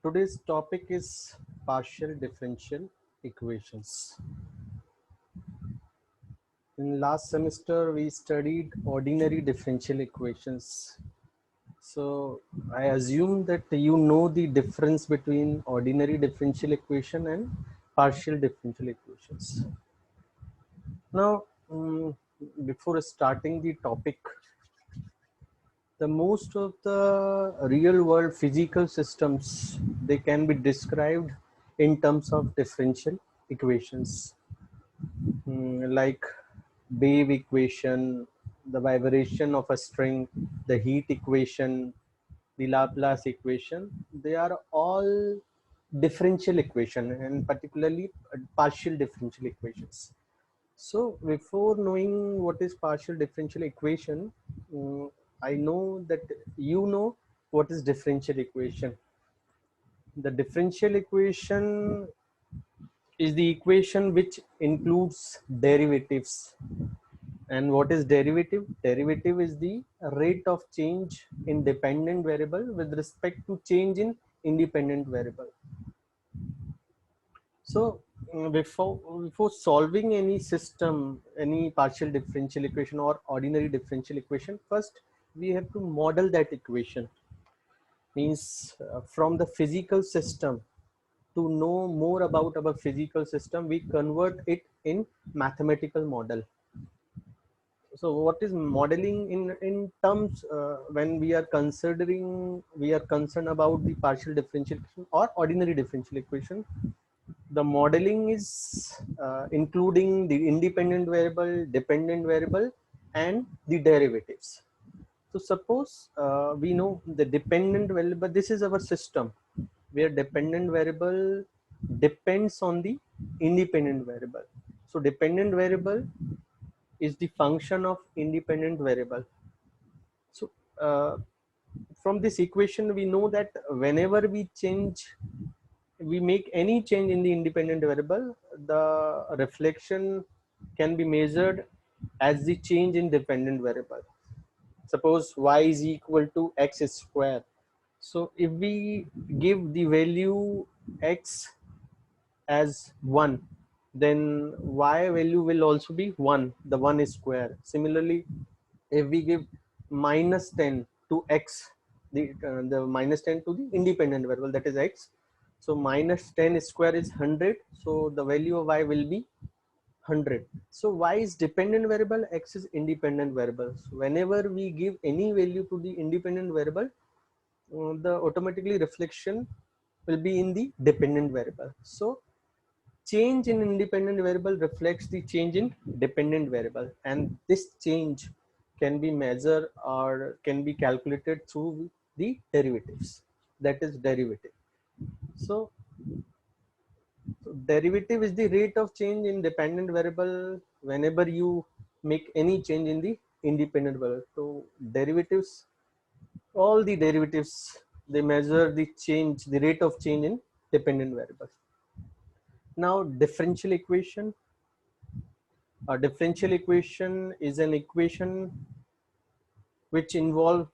Today's topic is partial differential equations. In last semester, we studied ordinary differential equations. So I assume that you know the difference between ordinary differential equation and partial differential equations. Now, before starting the topic, the most of the real world physical systems, they can be described in terms of differential equations. Like wave equation, the vibration of a string, the heat equation, the Laplace equation, they are all differential equation, and particularly partial differential equations. So before knowing what is partial differential equation, I know that you know what is differential equation. The differential equation is the equation which includes derivatives. And what is derivative? Derivative is the rate of change in dependent variable with respect to change in independent variable. So before solving any system, any partial differential equation or ordinary differential equation, first we have to model that equation. Means from the physical system, to know more about our physical system, we convert it in mathematical model. So what is modeling in terms, when we are concerned about the partial differential equation or ordinary differential equation, the modeling is including the independent variable, dependent variable, and the derivatives. So suppose we know the dependent variable, this is our system where dependent variable depends on the independent variable. So dependent variable is the function of independent variable. So from this equation, we know that whenever we make any change in the independent variable, the reflection can be measured as the change in dependent variable. Suppose y is equal to x square. So if we give the value x as 1, then y value will also be 1, the 1 is square. Similarly, if we give minus 10 to x, the minus 10 to the independent variable, that is x, so minus 10 square is 100, so the value of y will be 100. So y is dependent variable, x is independent variable. So whenever we give any value to the independent variable, the automatically reflection will be in the dependent variable. So change in independent variable reflects the change in dependent variable, and this change can be measured or can be calculated through the derivatives, that is derivative. So derivative is the rate of change in dependent variable whenever you make any change in the independent variable. So derivatives, all the derivatives, they measure the change, the rate of change in dependent variable. Now differential equation. A differential equation is an equation which involves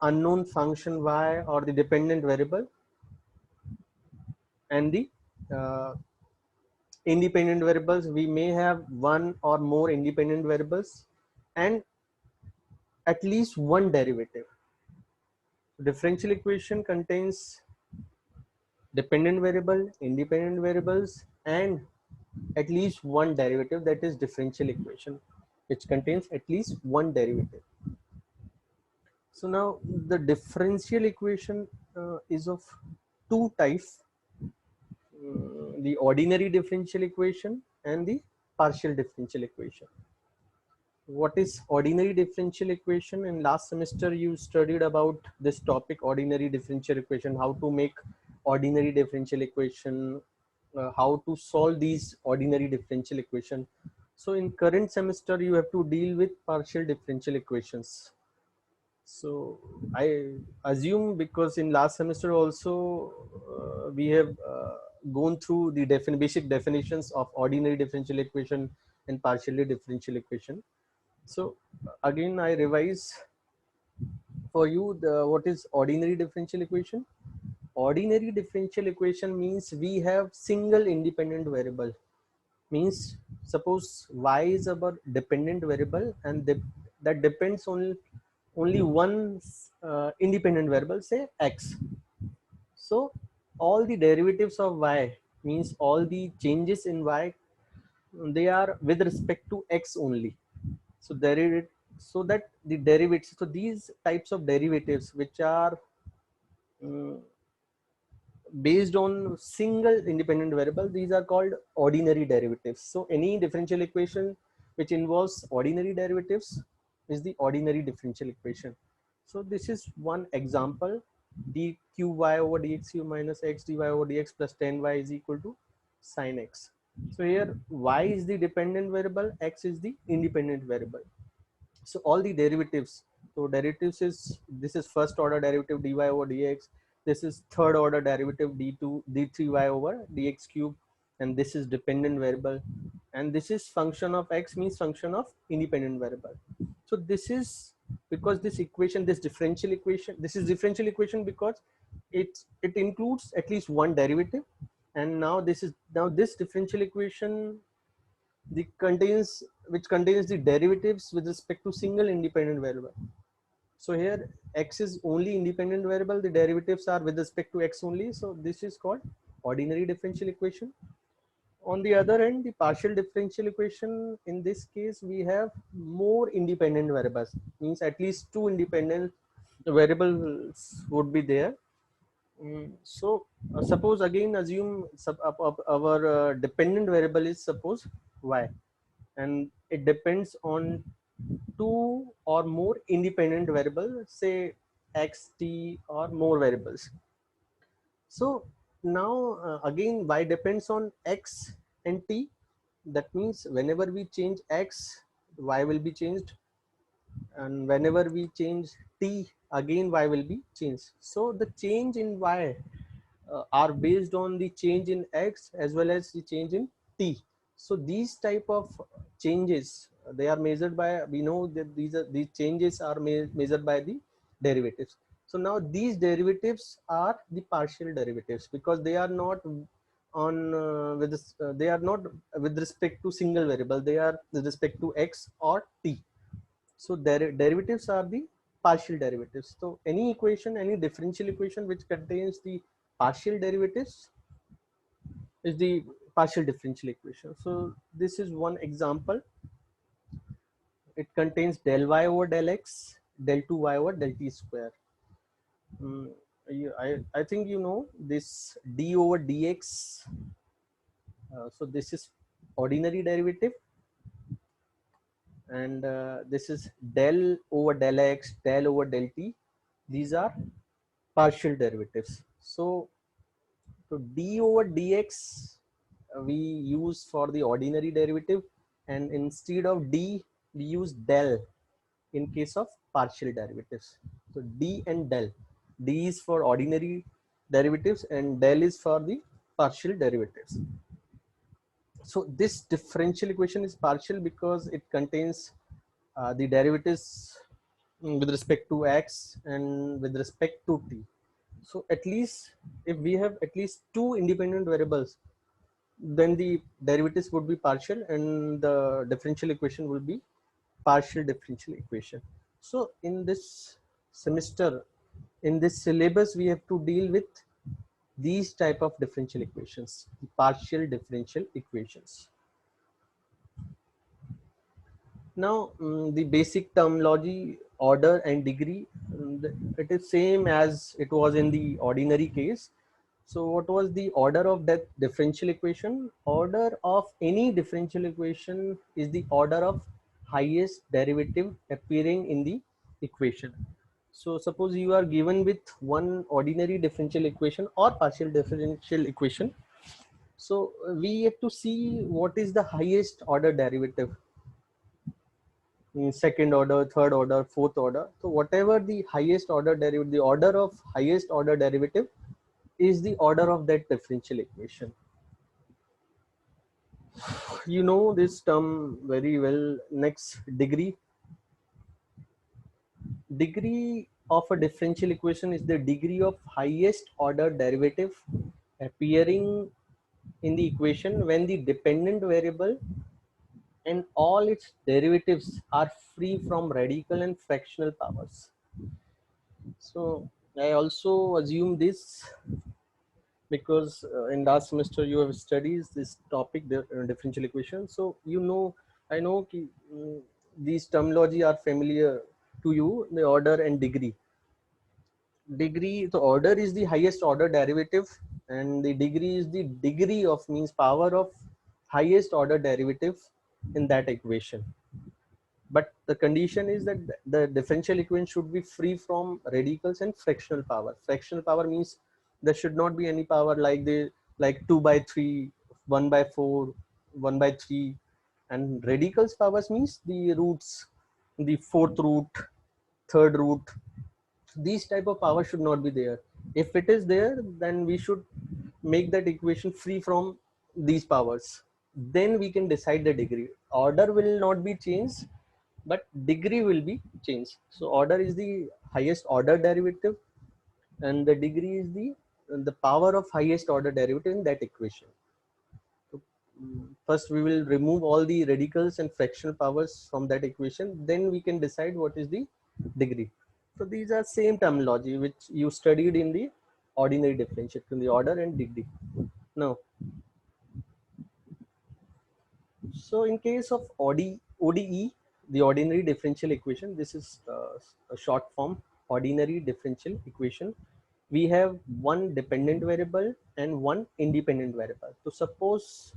unknown function y or the dependent variable and the uh, independent variables. We may have one or more independent variables and at least one derivative. Differential equation contains dependent variable, independent variables, and at least one derivative, that is differential equation which contains at least one derivative. So now the differential equation is of two types, the ordinary differential equation and the partial differential equation. What is ordinary differential equation? In last semester you studied about this topic, ordinary differential equation, how to make ordinary differential equation, how to solve these ordinary differential equation. So in current semester you have to deal with partial differential equations. So I assume, because in last semester also we have gone through the basic definitions of ordinary differential equation and partially differential equation. So again I revise. for you, what is ordinary differential equation? Ordinary differential equation means we have single independent variable. Means suppose y is our dependent variable, and that depends on only one independent variable, say x. So all the derivatives of y, means all the changes in y, they are with respect to x only. So so that the derivatives, so these types of derivatives which are mm, based on single independent variable, these are called ordinary derivatives. So any differential equation which involves ordinary derivatives is the ordinary differential equation. So this is one example: dqy over dxu minus x dy over dx plus 10y is equal to sin x. So here y is the dependent variable, x is the independent variable. So all the derivatives, so derivatives is, this is first order derivative dy over dx, this is third order derivative d3y over dx cube, and this is dependent variable, and this is function of x, means function of independent variable. So this is because this equation, this differential equation, this is differential equation because it includes at least one derivative. And now this differential equation, the contains which contains the derivatives with respect to single independent variable. So here x is only independent variable, the derivatives are with respect to x only, so this is called ordinary differential equation. On the other hand, the partial differential equation, in this case we have more independent variables, means at least two independent variables would be there. So suppose again assume our dependent variable is suppose y, and it depends on two or more independent variables, say x, t, or more variables. So now again y depends on x and t. That means whenever we change x, y will be changed, and whenever we change t, again y will be changed. So the change in y are based on the change in x as well as the change in t. So these type of changes, they are measured by, we know that these changes are measured by the derivatives. So now these derivatives are the partial derivatives because they are not on they are not with respect to single variable, they are with respect to x or t. So derivatives are the partial derivatives. So any equation, any differential equation which contains the partial derivatives is the partial differential equation. So this is one example. It contains del y over del x, del 2y over del t square. I think you know this d over dx. So this is ordinary derivative, and this is del over del x, del over del t. These are partial derivatives. So d over dx we use for the ordinary derivative, and instead of d we use del in case of partial derivatives. So d and del, d is for ordinary derivatives and del is for the partial derivatives. So this differential equation is partial because it contains the derivatives with respect to x and with respect to t. So at least if we have at least two independent variables, then the derivatives would be partial and the differential equation will be partial differential equation. So in this semester, in this syllabus, we have to deal with these type of differential equations, the partial differential equations. Now the basic terminology, order and degree, it is same as it was in the ordinary case. So what was the order of that differential equation? Order of any differential equation is the order of highest derivative appearing in the equation. So suppose you are given with one ordinary differential equation or partial differential equation. So we have to see what is the highest order derivative, second order, third order, fourth order. So whatever the highest order derivative, the order of highest order derivative is the order of that differential equation. You know this term very well. Next, degree. Degree of a differential equation is the degree of highest order derivative appearing in the equation when the dependent variable and all its derivatives are free from radical and fractional powers. So I also assume this because in last semester you have studied this topic, the differential equation. So you know, I know these terminology are familiar to you, the order and degree. Degree, the order is the highest order derivative and the degree is the degree of, means power of highest order derivative in that equation. But the condition is that the differential equation should be free from radicals and fractional power. Fractional power means there should not be any power like the, like 2 by 3, 1 by 4, 1 by 3, and radicals powers means the roots, the fourth root, third root. These type of power should not be there. If it is there, then we should make that equation free from these powers. Then we can decide the degree. Order will not be changed, but degree will be changed. So order is the highest order derivative and the degree is the power of highest order derivative in that equation. So, first we will remove all the radicals and fractional powers from that equation, then we can decide what is the degree. So these are same terminology which you studied in the ordinary differential, in the order and degree. Now, so in case of ODE, the ordinary differential equation, this is a short form, ordinary differential equation. We have one dependent variable and one independent variable. So suppose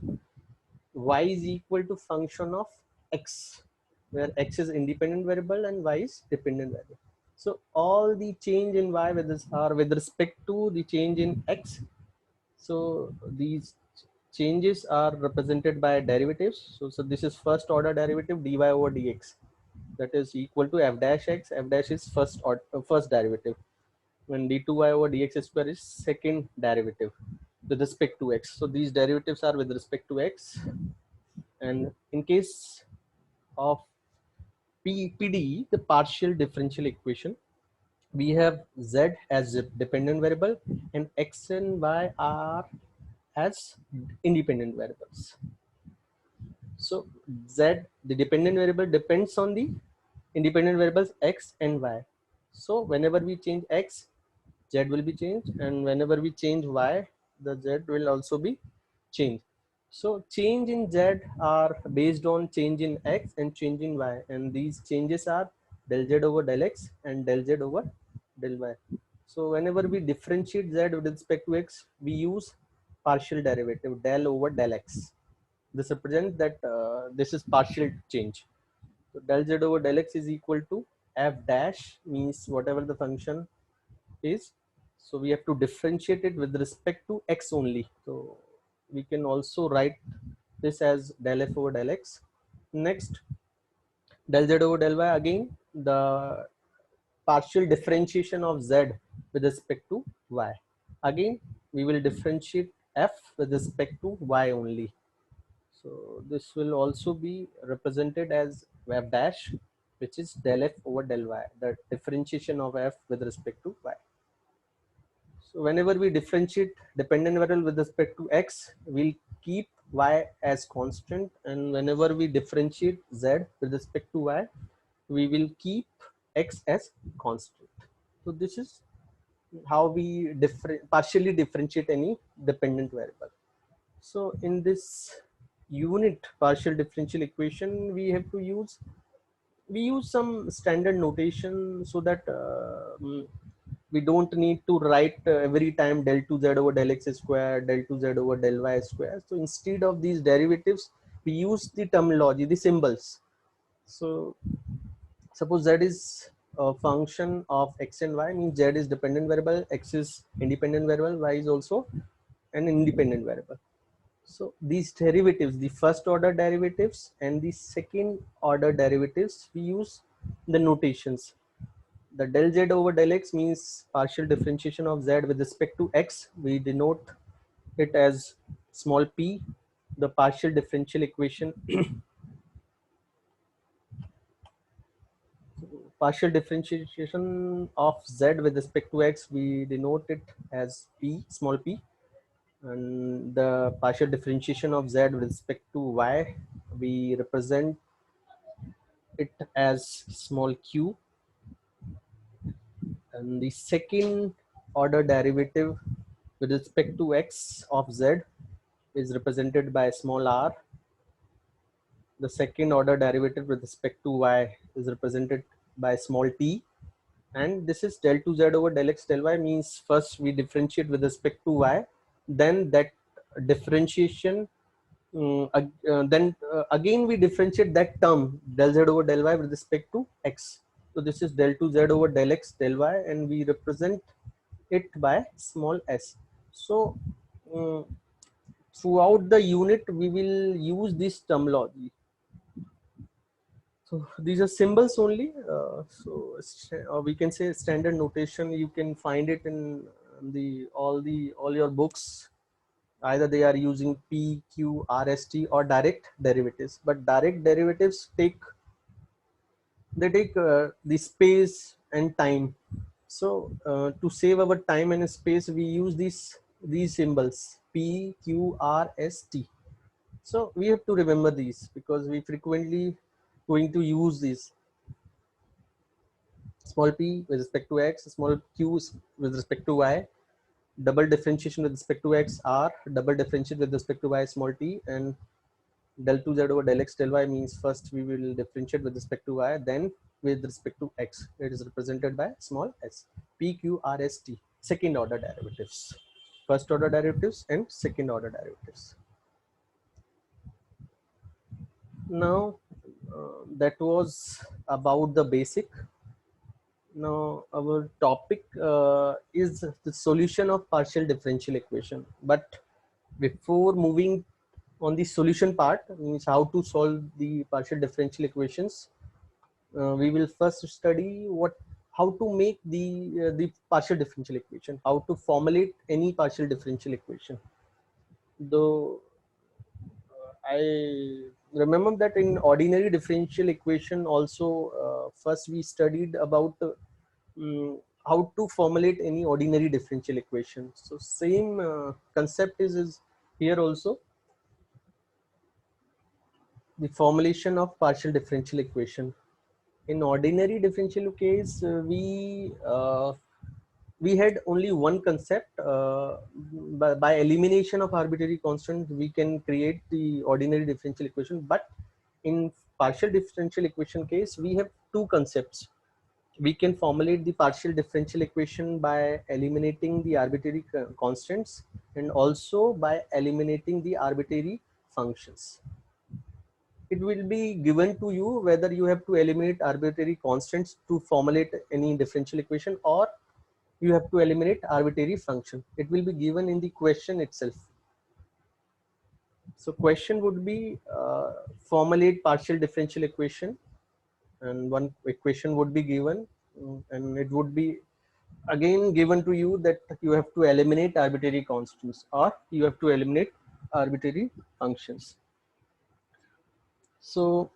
y is equal to function of x, where x is independent variable and y is dependent variable. So all the change in y with respect to the change in x. So these changes are represented by derivatives. So this is first order derivative dy over dx, that is equal to f dash x. F dash is first derivative, when d2y over dx square is second derivative with respect to x. So these derivatives are with respect to x. And in case of PDE, the partial differential equation, we have z as a dependent variable and x and y are as independent variables. So z, the dependent variable, depends on the independent variables x and y. So whenever we change x, z will be changed, and whenever we change y, the z will also be changed. So change in z are based on change in x and change in y, and these changes are del z over del x and del z over del y. So whenever we differentiate z with respect to x, we use partial derivative del over del x. This represents that this is partial change. So del z over del x is equal to f dash, means whatever the function is. So we have to differentiate it with respect to x only. So we can also write this as del f over del x. Next, del z over del y, again the partial differentiation of z with respect to y. Again we will differentiate f with respect to y only. So this will also be represented as f dash, which is del f over del y, the differentiation of f with respect to y. So whenever we differentiate dependent variable with respect to x, we'll keep y as constant, and whenever we differentiate z with respect to y, we will keep x as constant. So this is how we partially differentiate any dependent variable. So in this unit partial differential equation, we use some standard notation so that we don't need to write every time del 2z over del x square, del 2z over del y square. So instead of these derivatives, we use the terminology, the symbols. So suppose z is a function of x and y, means z is dependent variable, x is independent variable, y is also an independent variable. So these derivatives, the first order derivatives and the second order derivatives, we use the notations. The del z over del x means partial differentiation of z with respect to x. We denote it as small p. The partial differential equation partial differentiation of z with respect to x, we denote it as p, small p, and the partial differentiation of z with respect to y, we represent it as small q, and the second order derivative with respect to x of z is represented by small r. The second order derivative with respect to y is represented by small t, and this is del 2 z over del x del y, means first we differentiate with respect to y, then that differentiation then again we differentiate that term del z over del y with respect to x. So this is del 2 z over del x del y, and we represent it by small s. So throughout the unit we will use this terminology. So these are symbols only. We can say standard notation. You can find it in all your books. Either they are using P, Q, R, S, T, or direct derivatives. But direct derivatives take the space and time. So to save our time and space, we use these symbols P, Q, R, S, T. So we have to remember these because we frequently going to use these. Small p with respect to x, small q with respect to y, double differentiation with respect to x r, double differentiation with respect to y small t, and del 2 z over del x del y means first we will differentiate with respect to y, then with respect to x. It is represented by small s. P, Q, R, S, T. Second order derivatives. First order derivatives and second order derivatives. Now that was about the basic. Now our topic is the solution of partial differential equation. But before moving on the solution part, means how to solve the partial differential equations, we will first study how to make the partial differential equation, how to formulate any partial differential equation. Though I remember that in ordinary differential equation also, first we studied about how to formulate any ordinary differential equation. So same concept is here also, the formulation of partial differential equation. In ordinary differential case, we had only one concept. By elimination of arbitrary constant, we can create the ordinary differential equation. But in partial differential equation case, we have two concepts. We can formulate the partial differential equation by eliminating the arbitrary constants and also by eliminating the arbitrary functions. It will be given to you whether you have to eliminate arbitrary constants to formulate any differential equation, or you have to eliminate arbitrary function. It will be given in the question itself. So question would be formulate partial differential equation, and one equation would be given, and it would be again given to you that you have to eliminate arbitrary constants or you have to eliminate arbitrary functions. So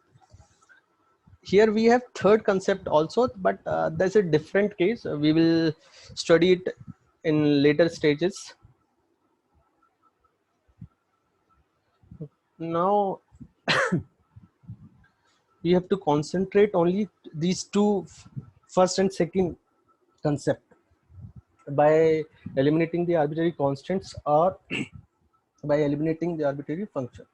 here we have third concept also, but there's a different case. We will study it in later stages. Now we have to concentrate only these two, first and second concept, by eliminating the arbitrary constants or by eliminating the arbitrary function.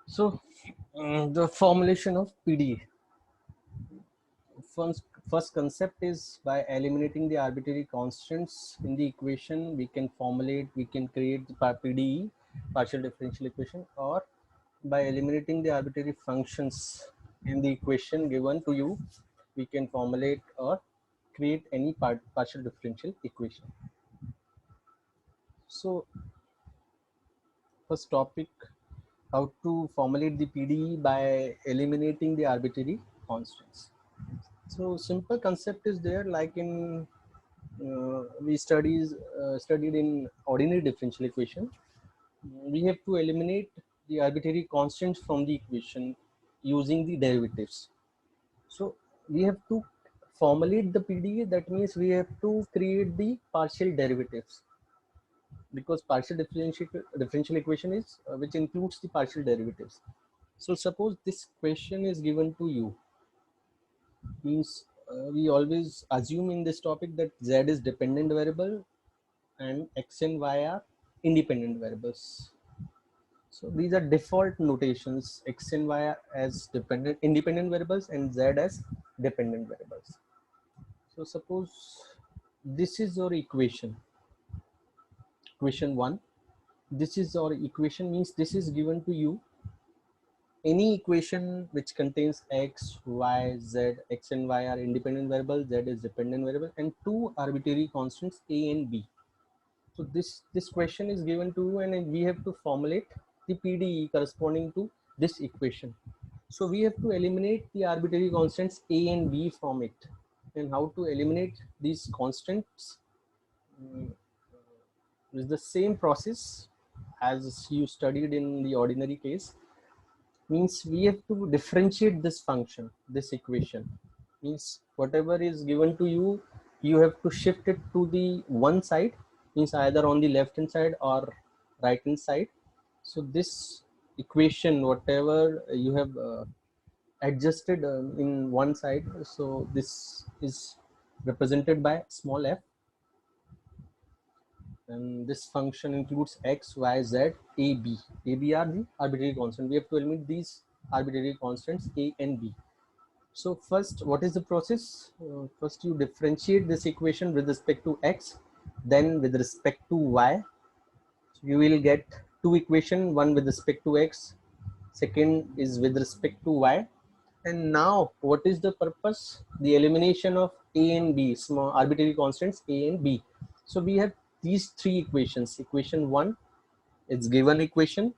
So the formulation of PDE. First concept is by eliminating the arbitrary constants in the equation, we can create the PDE, partial differential equation, or by eliminating the arbitrary functions in the equation given to you, we can formulate or create any partial differential equation. So first topic, how to formulate the PDE by eliminating the arbitrary constants. So simple concept is there, like we studied in ordinary differential equation. we have to eliminate the arbitrary constants from the equation using the derivatives. So we have to formulate the PDE. That means we have to create the partial derivatives, because partial differential equation is which includes the partial derivatives. So suppose this question is given to you, means we always assume in this topic that z is dependent variable and x and y are independent variables. So these are default notations, x and y as independent variables and z as dependent variables. So suppose this is your equation, equation 1. This is our equation, means this is given to you. Any equation which contains x, y, z, x and y are independent variable, z is dependent variable, and two arbitrary constants a and b. So this question is given to you, and we have to formulate the PDE corresponding to this equation. So we have to eliminate the arbitrary constants a and b from it. And how to eliminate these constants is the same process as you studied in the ordinary case. Means we have to differentiate this function, this equation. Means whatever is given to you, you have to shift it to the one side, means either on the left hand side or right hand side. So this equation, whatever you have adjusted in one side, so this is represented by small f, and this function includes x, y, z, a, b. A, b are the arbitrary constant. We have to eliminate these arbitrary constants a and b. So first, what is the process? First, you differentiate this equation with respect to x, then with respect to y. So you will get two equations, one with respect to x, second is with respect to y. And now, what is the purpose? The elimination of a and b, small arbitrary constants a and b. So we have these three equations. Equation 1, it's given equation.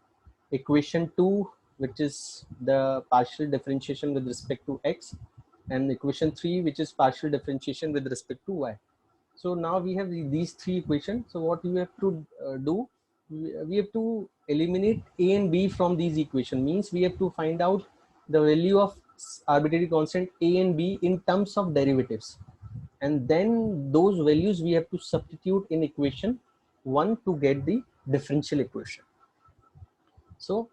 Equation 2, which is the partial differentiation with respect to x, and equation 3, which is partial differentiation with respect to y. So now we have these three equations. So what we have to do, we have to eliminate a and b from these equations. Means we have to find out the value of arbitrary constant a and b in terms of derivatives, and then those values we have to substitute in equation 1 to get the differential equation. So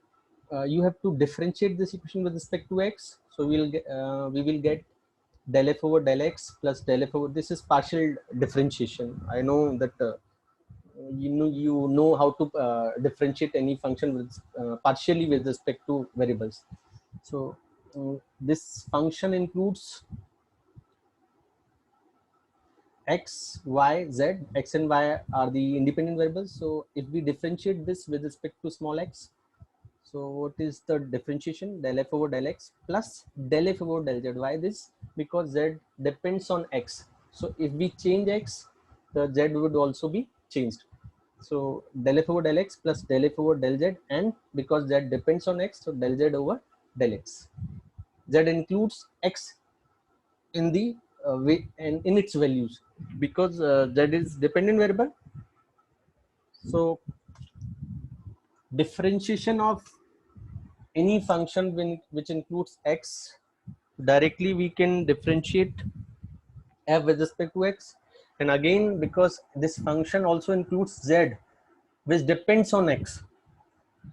you have to differentiate this equation with respect to x. So we will get del f over del x plus del f over, this is partial differentiation. I know that you know how to differentiate any function with partially with respect to variables. So this function includes x, y, z. X and y are the independent variables. So if we differentiate this with respect to small x, so what is the differentiation? Del f over del x plus del f over del z. Why this? Because z depends on x. So if we change x, the z would also be changed. So del f over del x plus del f over del z, and because z depends on x, so del z over del x. Z includes x in the way and in its values, because z is dependent variable. So differentiation of any function which includes x, directly we can differentiate f with respect to x. And again, because this function also includes z which depends on x,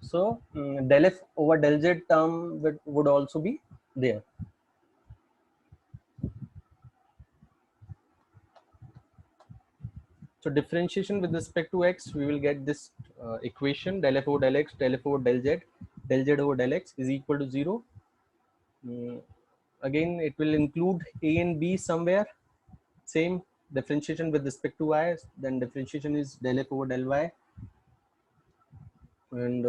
so del f over del z term would also be there. So differentiation with respect to x, we will get this equation del f over del x, del f over del z over del x is equal to 0. Again, it will include a and b somewhere. Same differentiation with respect to y, then differentiation is del f over del y, and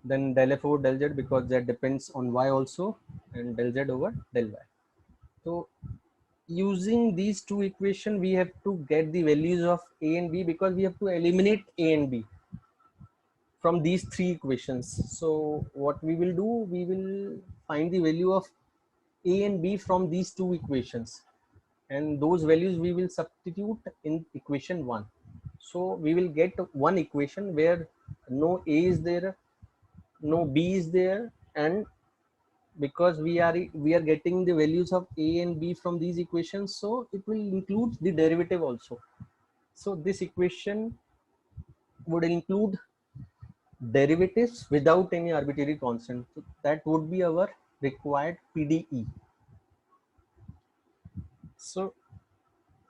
then del f over del z, because z depends on y also, and del z over del y. So using these two equations, we have to get the values of a and b, because we have to eliminate a and b from these three equations. So what we will do, we will find the value of a and b from these two equations, and those values we will substitute in equation 1. So we will get one equation where no a is there, no b is there, and because we are getting the values of a and b from these equations, so it will include the derivative also. So this equation would include derivatives without any arbitrary constant. So that would be our required PDE. So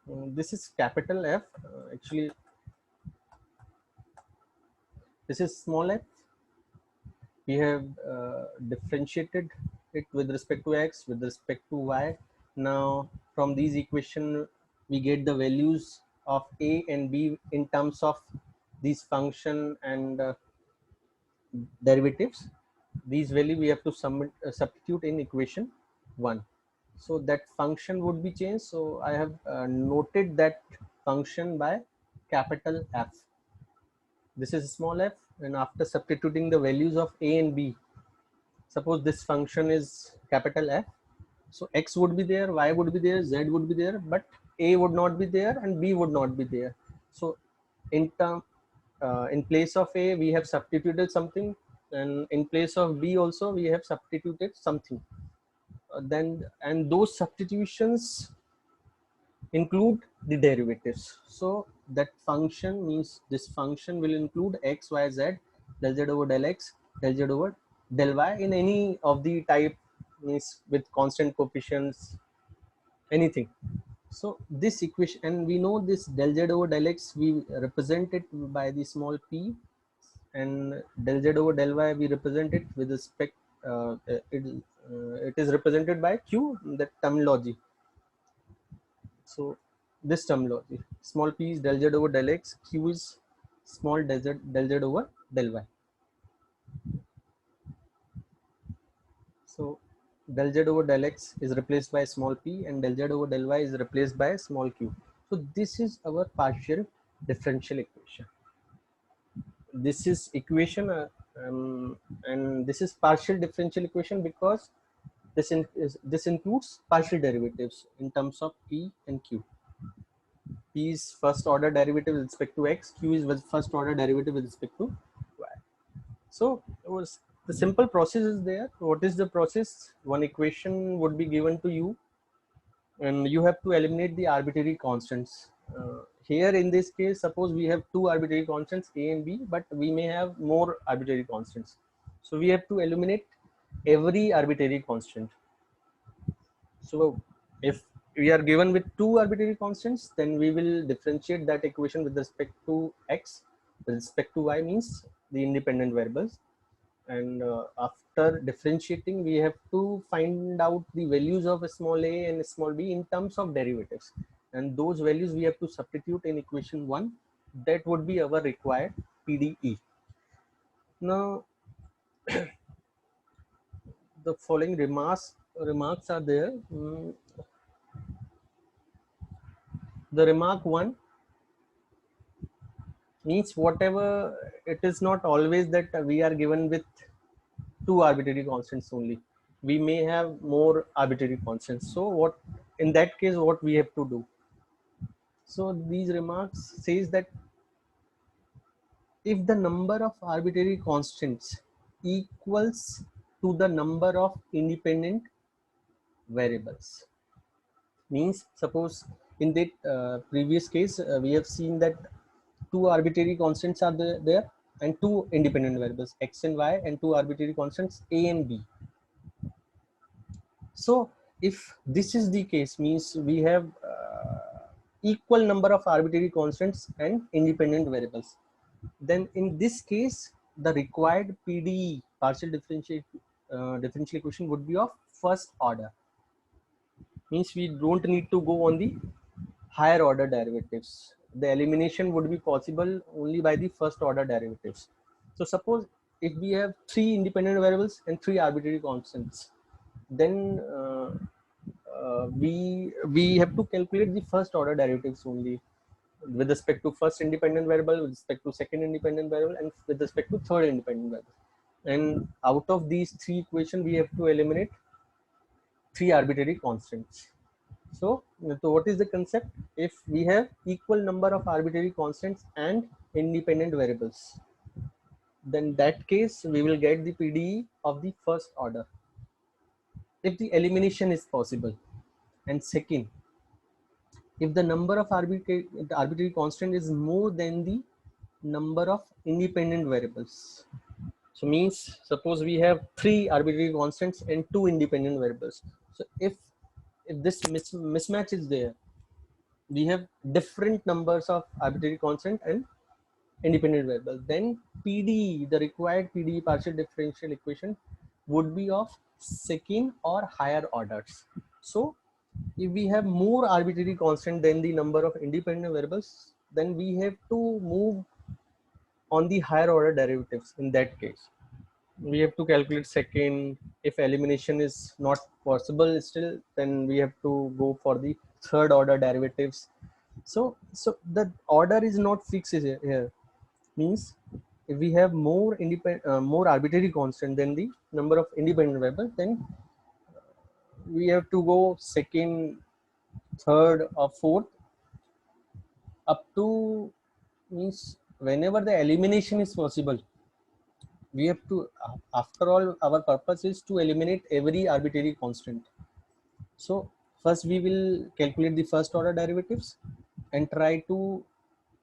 this is capital F. Actually, this is small f. We have differentiated it with respect to x, with respect to y. Now from these equation we get the values of a and b in terms of these function and derivatives. These value we have to substitute in equation 1. So that function would be changed. So I have noted that function by capital F. This is small f, and after substituting the values of a and b, suppose this function is capital F, so x would be there, y would be there, z would be there, but a would not be there and b would not be there. So in place of a we have substituted something, and in place of b also we have substituted something. Then and those substitutions include the derivatives. So that function means this function will include x, y, z, del z over del x, del z over del y in any of the type, means with constant coefficients, anything. So this equation, and we know this del z over del x we represent it by the small p, and del z over del y we represent it with respect it is represented by q, that terminology. So this terminology, small p is del z over del x, q is small del z over del y. So del z over del x is replaced by small p, and del z over del y is replaced by small q. So this is our partial differential equation. This is equation and this is partial differential equation because this includes partial derivatives in terms of p and q. P is first order derivative with respect to x, q is first order derivative with respect to y. So the simple process is there. What is the process? One equation would be given to you, and you have to eliminate the arbitrary constants. Here in this case, suppose we have two arbitrary constants a and b, but we may have more arbitrary constants. So we have to eliminate every arbitrary constant. So if we are given with two arbitrary constants, then we will differentiate that equation with respect to x, with respect to y means the independent variables. And after differentiating, we have to find out the values of a small a and a small b in terms of derivatives. And those values we have to substitute in equation 1. That would be our required PDE. Now, the following remarks are there. The remark 1 means whatever, it is not always that we are given with two arbitrary constants only. We may have more arbitrary constants. So what in that case what we have to do? So these remarks says that if the number of arbitrary constants equals to the number of independent variables, means suppose in that previous case we have seen that two arbitrary constants are there and two independent variables x and y, and two arbitrary constants a and b. So if this is the case, means we have equal number of arbitrary constants and independent variables, then in this case the required PDE, partial differential equation, would be of first order. Means we don't need to go on the higher order derivatives. The elimination would be possible only by the first order derivatives. So suppose if we have three independent variables and three arbitrary constants, then we have to calculate the first order derivatives only with respect to first independent variable, with respect to second independent variable, and with respect to third independent variable. And out of these three equations, we have to eliminate three arbitrary constants. So what is the concept? If we have equal number of arbitrary constants and independent variables, then that case we will get the PDE of the first order if the elimination is possible. And second, if the number of arbitrary constant is more than the number of independent variables. So means suppose we have 3 arbitrary constants and 2 independent variables. So if this mismatch is there, we have different numbers of arbitrary constant and independent variable, then PDE, the required PDE partial differential equation, would be of second or higher orders. So if we have more arbitrary constant than the number of independent variables, then we have to move on the higher order derivatives. In that case, we have to calculate second. If elimination is not possible still, then we have to go for the third order derivatives. So the order is not fixed here. Means if we have more more arbitrary constant than the number of independent variables, then we have to go second, third, or fourth up to, means whenever the elimination is possible. We have to, after all, our purpose is to eliminate every arbitrary constant. So first we will calculate the first order derivatives and try to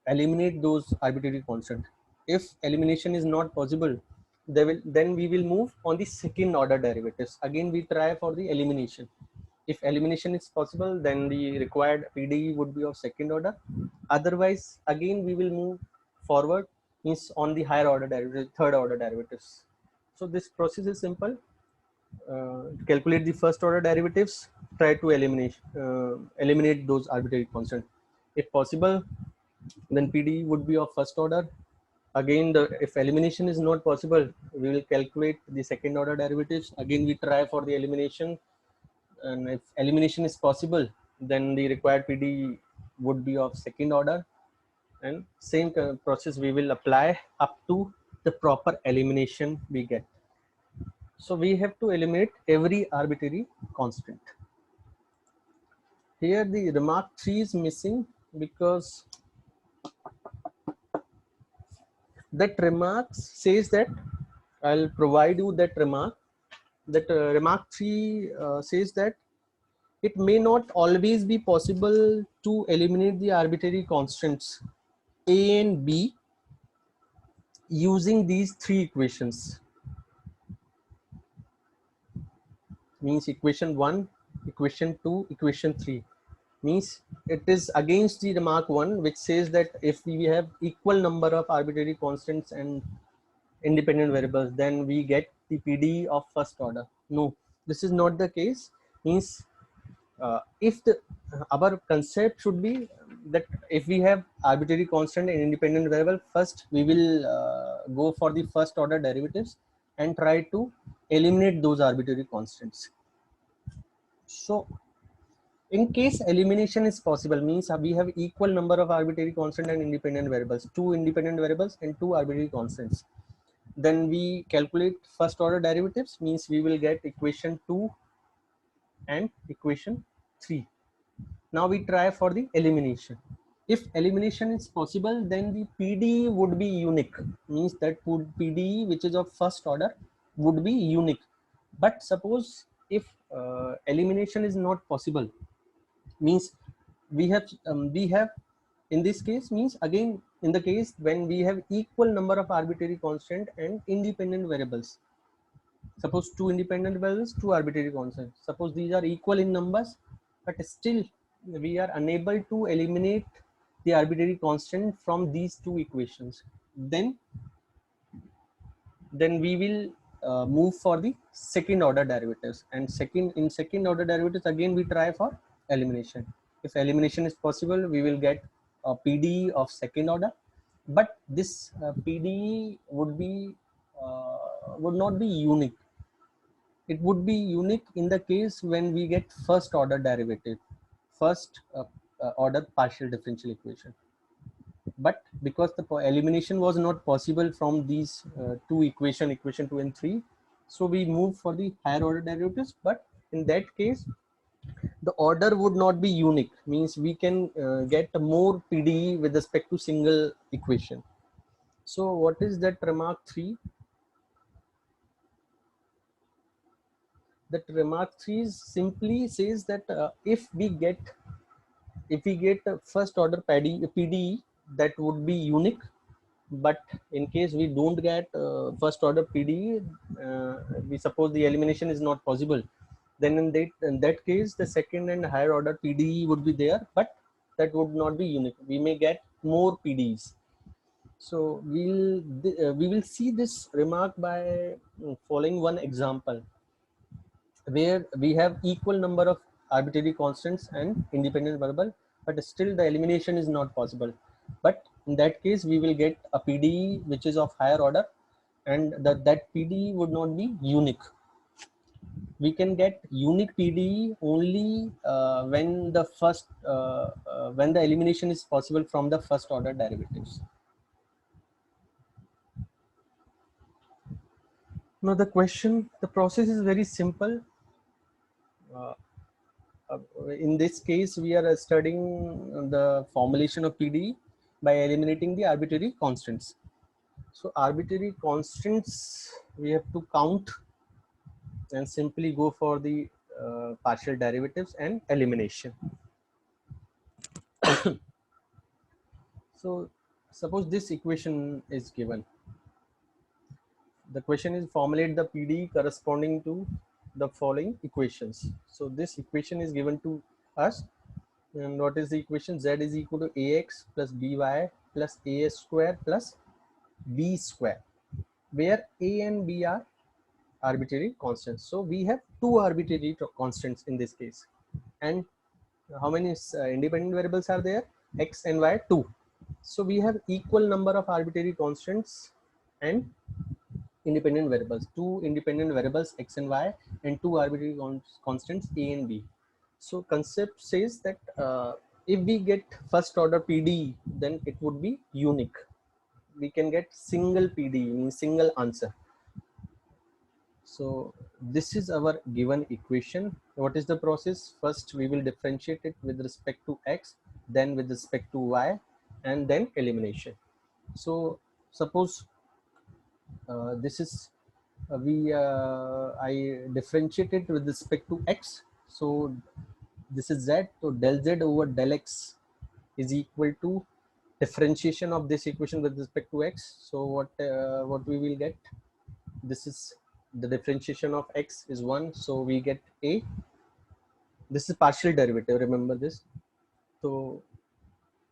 eliminate those arbitrary constant. If elimination is not possible, then we will move on the second order derivatives. Again we try for the elimination. If elimination is possible, then the required PDE would be of second order. Otherwise, again we will move forward, means on the higher order derivatives, third order derivatives. So this process is simple. Calculate the first order derivatives, try to eliminate those arbitrary constant. If possible, then PDE would be of first order. Again, if elimination is not possible, we will calculate the second order derivatives. Again, we try for the elimination, and if elimination is possible, then the required PD would be of second order, and same process we will apply up to the proper elimination we get. So we have to eliminate every arbitrary constant. Here the remark 3 is missing because that remark says that, I'll provide you that remark. That remark 3 says that it may not always be possible to eliminate the arbitrary constants A and B using these 3 equations. Means equation 1, equation 2, equation 3. Means it is against the remark 1, which says that if we have equal number of arbitrary constants and independent variables, then we get the PD of first order. No, this is not the case. Means if the our concept should be that if we have arbitrary constant and independent variable, first we will go for the first order derivatives and try to eliminate those arbitrary constants. So in case elimination is possible, means we have equal number of arbitrary constant and independent variables, 2 independent variables and 2 arbitrary constants, then we calculate first order derivatives. Means we will get equation 2 and equation 3. Now we try for the elimination. If elimination is possible, then the PDE would be unique. Means that PDE, which is of first order, would be unique. But suppose if elimination is not possible, means we have in this case, means again in the case when we have equal number of arbitrary constant and independent variables. Suppose 2 independent variables, 2 arbitrary constants. Suppose these are equal in numbers, but still we are unable to eliminate the arbitrary constant from these 2 equations. Then we will move for the second order derivatives, and in second order derivatives again we try for elimination. If elimination is possible, we will get a PDE of second order, but this PDE would not be unique. It would be unique in the case when we get first order derivative, first order partial differential equation. But because the elimination was not possible from these 2 equation 2 and 3, so we move for the higher order derivatives. But in that case, the order would not be unique, means we can get more PDE with respect to single equation. So what is that remark 3? That remark 3 is simply says that if we get first order PDE, that would be unique. But in case we don't get first order PDE, we suppose the elimination is not possible, then in that case the second and higher order PDE would be there, but that would not be unique. We may get more PDEs. So we will see this remark by following one example where we have equal number of arbitrary constants and independent variable, but still the elimination is not possible. But in that case, we will get a PDE which is of higher order, and that PDE would not be unique. We can get unique PDE only when the elimination is possible from the first order derivatives. Now the process is very simple. Uh, in this case, we are studying the formulation of PDE by eliminating the arbitrary constants. So arbitrary constants we have to count and simply go for the partial derivatives and elimination. So suppose this equation is given. The question is formulate the PDE corresponding to the following equations. So this equation is given to us. And what is the equation? Z is equal to ax plus by plus a square plus b square, where a and b are arbitrary constants. So we have two arbitrary constants in this case. And how many independent variables are there? X and y, 2. So we have equal number of arbitrary constants and independent variables, two independent variables x and y, and two arbitrary constants a and b. So concept says that if we get first order PDE, then it would be unique. We can get single PDE, means single answer. So this is our given equation. What is the process? First we will differentiate it with respect to x, then with respect to y, and then elimination. So suppose this is I differentiate it with respect to x. So this is z. So del z over del x is equal to differentiation of this equation with respect to x. So what we will get? This is the differentiation of x is 1. So we get a. This is partial derivative. Remember this. So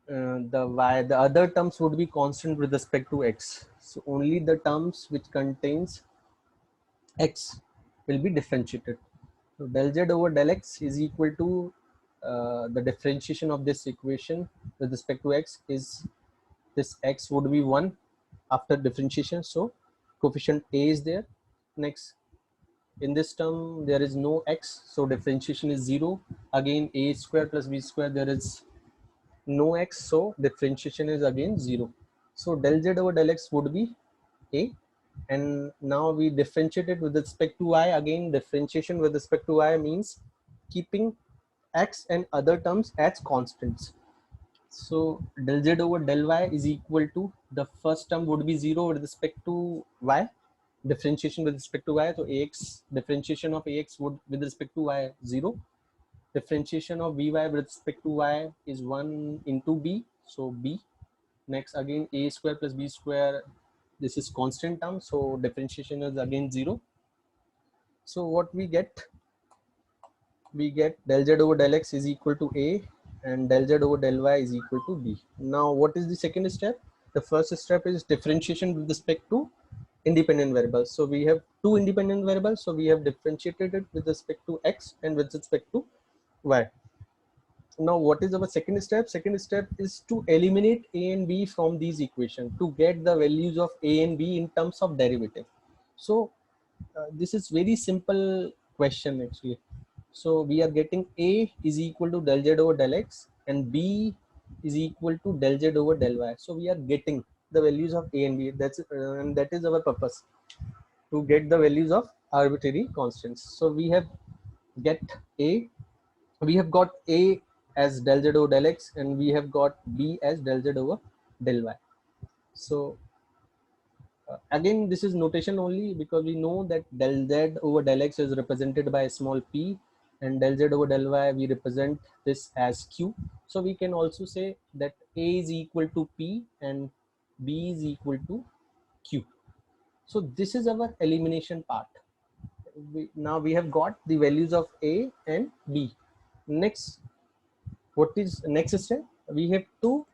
the other terms would be constant with respect to x. So only the terms which contains x will be differentiated. So del z over del x is equal to the differentiation of this equation with respect to x is this x would be 1 after differentiation. So coefficient a is there. Next, in this term there is no x, so differentiation is 0. Again a square plus b square, there is no x, so differentiation is again 0. So del z over del x would be a. And now we differentiate it with respect to y. Again differentiation with respect to y means keeping x and other terms as constants. So del z over del y is equal to, the first term would be 0 with respect to y, differentiation with respect to y. So ax, differentiation of ax would with respect to y 0, differentiation of by with respect to y is 1 into b, so b. Next again a square plus b square, this is constant term, so differentiation is again 0. So what we get del z over del x is equal to a, and del z over del y is equal to b. Now what is the second step? The first step is differentiation with respect to independent variables. So we have two independent variables, so we have differentiated it with respect to x and with respect to y. Now what is our second step? Second step is to eliminate a and b from these equations to get the values of a and b in terms of derivative. So this is very simple question actually. So we are getting a is equal to del z over del x and b is equal to del z over del y. So we are getting the values of a and b. And that is our purpose, to get the values of arbitrary constants. So we have get a. we have got A as del z over del x, and we have got B as del z over del y. So again, this is notation only because we know that del z over del x is represented by a small p, and del z over del y we represent this as q. So we can also say that A is equal to p and B is equal to q. So this is our elimination part. Now we have got the values of A and B. Next, what is next step? We have to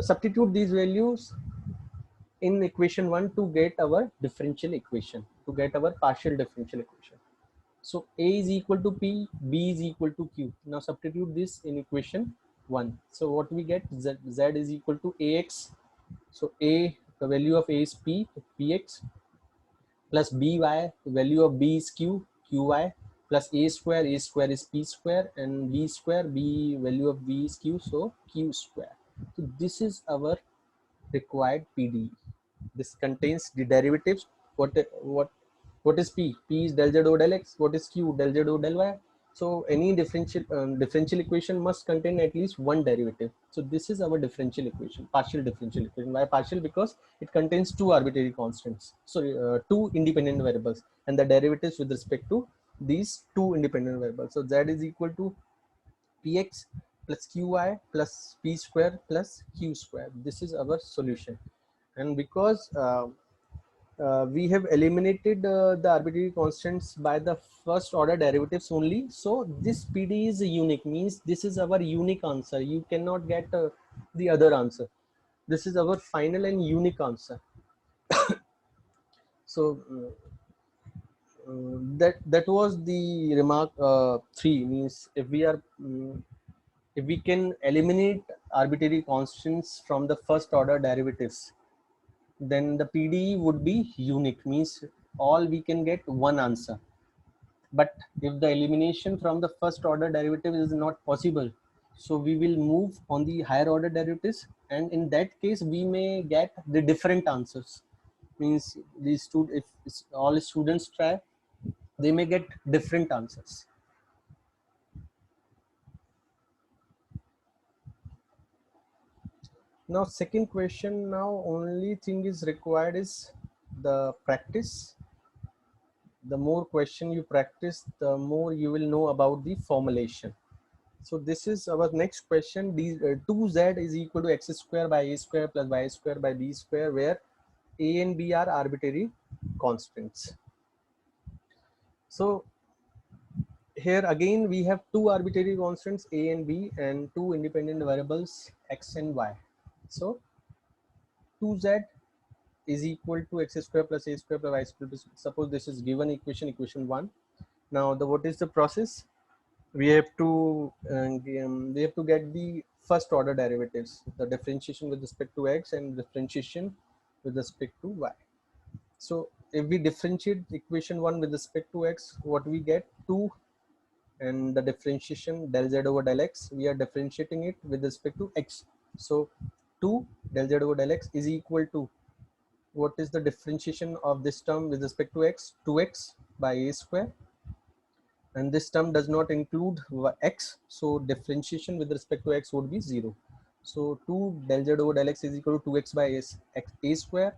substitute these values in equation 1 to get our differential equation, to get our partial differential equation. So A is equal to P, B is equal to Q. Now substitute this in equation 1. So what we get, Z is equal to AX. So A, the value of A is P, Px, plus By, the value of B is Q, Qy, plus A square is P square, and B square, B value of B is Q, so Q square. So this is our required PDE. This contains the derivatives. What is P? P is del z over del x. What is Q? Del z over del y. So any differential equation must contain at least one derivative. So this is our differential equation, partial differential equation. Why partial? Because it contains two arbitrary constants. So two independent variables, and the derivatives with respect to these two independent variables. So z is equal to px plus qy plus p square plus q square. This is our solution. And because we have eliminated the arbitrary constants by the first order derivatives only, so this PD is unique, means this is our unique answer. You cannot get the other answer. This is our final and unique answer. So that was the remark 3, means if we can eliminate arbitrary constants from the first order derivatives, then the PDE would be unique, means all we can get one answer. But if the elimination from the first order derivative is not possible, so we will move on the higher order derivatives, and in that case we may get the different answers. Means these two, if all students try, they may get different answers. Now second question, now only thing is required is the practice. The more question you practice, the more you will know about the formulation. So this is our next question. 2z is equal to x square by a square plus y square by b square, where a and b are arbitrary constants. So here again we have two arbitrary constants a and b, and two independent variables x and y. So 2z is equal to x square plus a square plus y square. Suppose this is given equation 1. Now what is the process? We have to get the first order derivatives, the differentiation with respect to x and differentiation with respect to y. So if we differentiate equation 1 with respect to x, what we get? 2, and the differentiation del z over del x, we are differentiating it with respect to x. So 2 del z over del x is equal to, what is the differentiation of this term with respect to x? 2x by a square, and this term does not include x, so differentiation with respect to x would be 0. So 2 del z over del x is equal to 2x by a square,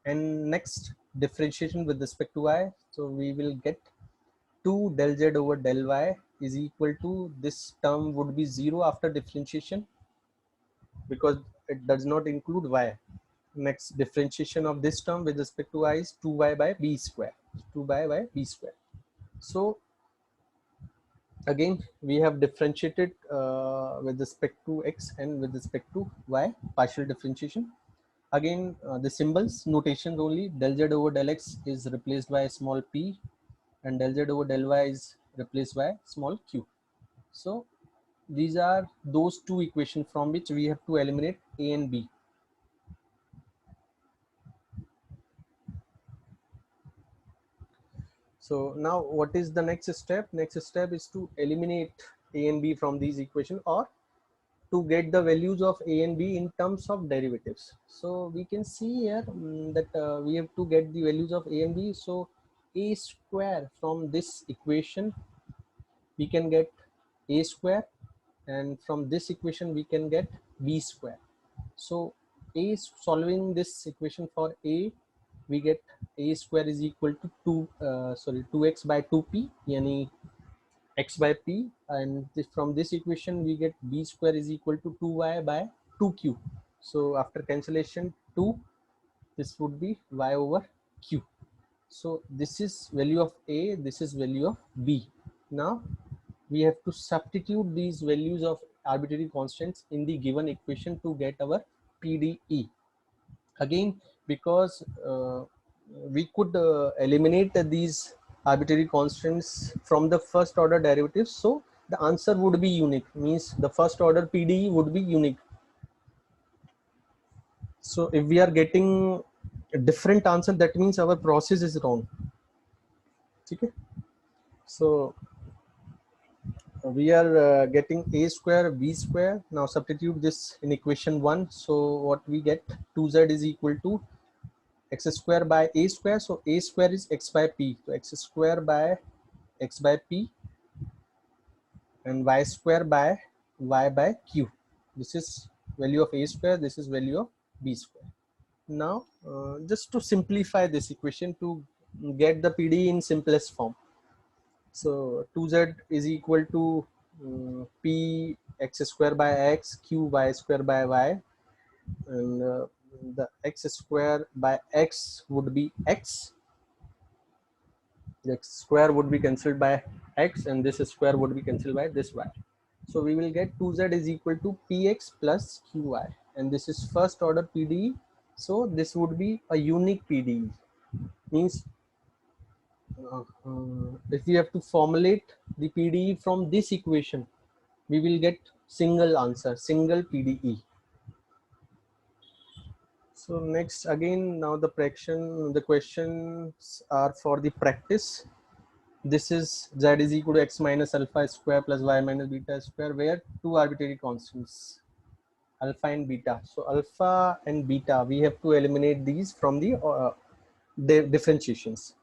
and next differentiation with respect to y, so we will get 2 del z over del y is equal to, this term would be 0 after differentiation because it does not include y. Next differentiation of this term with respect to y is 2y by b square, 2y by b square. So again we have differentiated with respect to x and with respect to y, partial differentiation. Again the symbols, notations only. Del z over del x is replaced by small p, and del z over del y is replaced by small q. So these are those two equations from which we have to eliminate a and b. So now what is the next step? Next step is to eliminate a and b from these equations, or to get the values of a and b in terms of derivatives. So we can see here that we have to get the values of a and b. So a square, from this equation we can get a square, and from this equation we can get b square. So a solving this equation for a, we get a square is equal to 2x by 2p, yani x by p, and from this equation we get b square is equal to 2y by 2q. So after cancellation 2, this would be y over q. So this is value of a, this is value of b. Now we have to substitute these values of arbitrary constants in the given equation to get our PDE. Again, because we could eliminate these arbitrary constants from the first order derivatives, so the answer would be unique, means the first order PDE would be unique. So if we are getting a different answer, that means our process is wrong. Okay, so we are getting a square b square. Now substitute this in equation 1. So what we get, 2z is equal to x square by a square. So a square is x by p. So x square by x by p, and y square by y by q. This is value of a square, this is value of b square. Now just to simplify this equation to get the PD in simplest form. So 2z is equal to p x square by x, q y square by y, and the x square by x would be x. The x square would be cancelled by x, and this square would be cancelled by this y. So we will get 2z is equal to px plus qy, and this is first order PDE. So this would be a unique PDE, means if we have to formulate the PDE from this equation, we will get single answer, single PDE. So next, again, now the questions are for the practice. This is z is equal to x minus alpha square plus y minus beta square, where two arbitrary constants, alpha and beta. So alpha and beta, we have to eliminate these from the differentiations.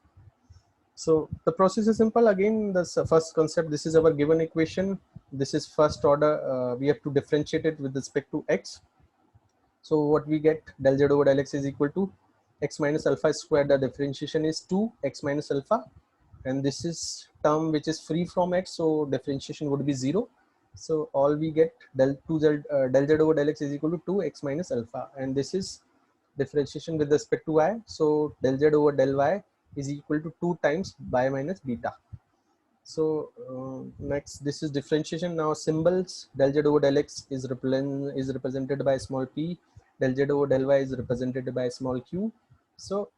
So the process is simple. Again, the first concept, this is our given equation. This is first order. We have to differentiate it with respect to x. So what we get, del z over del x is equal to x minus alpha square. The differentiation is 2x minus alpha, and this is term which is free from x, so differentiation would be 0. So all we get, del z over del x is equal to 2x minus alpha, and this is differentiation with respect to y. So del z over del y is equal to 2 times y minus beta. So next, this is differentiation. Now symbols, del z over del x is represented by small p, del z over del y is represented by small q. So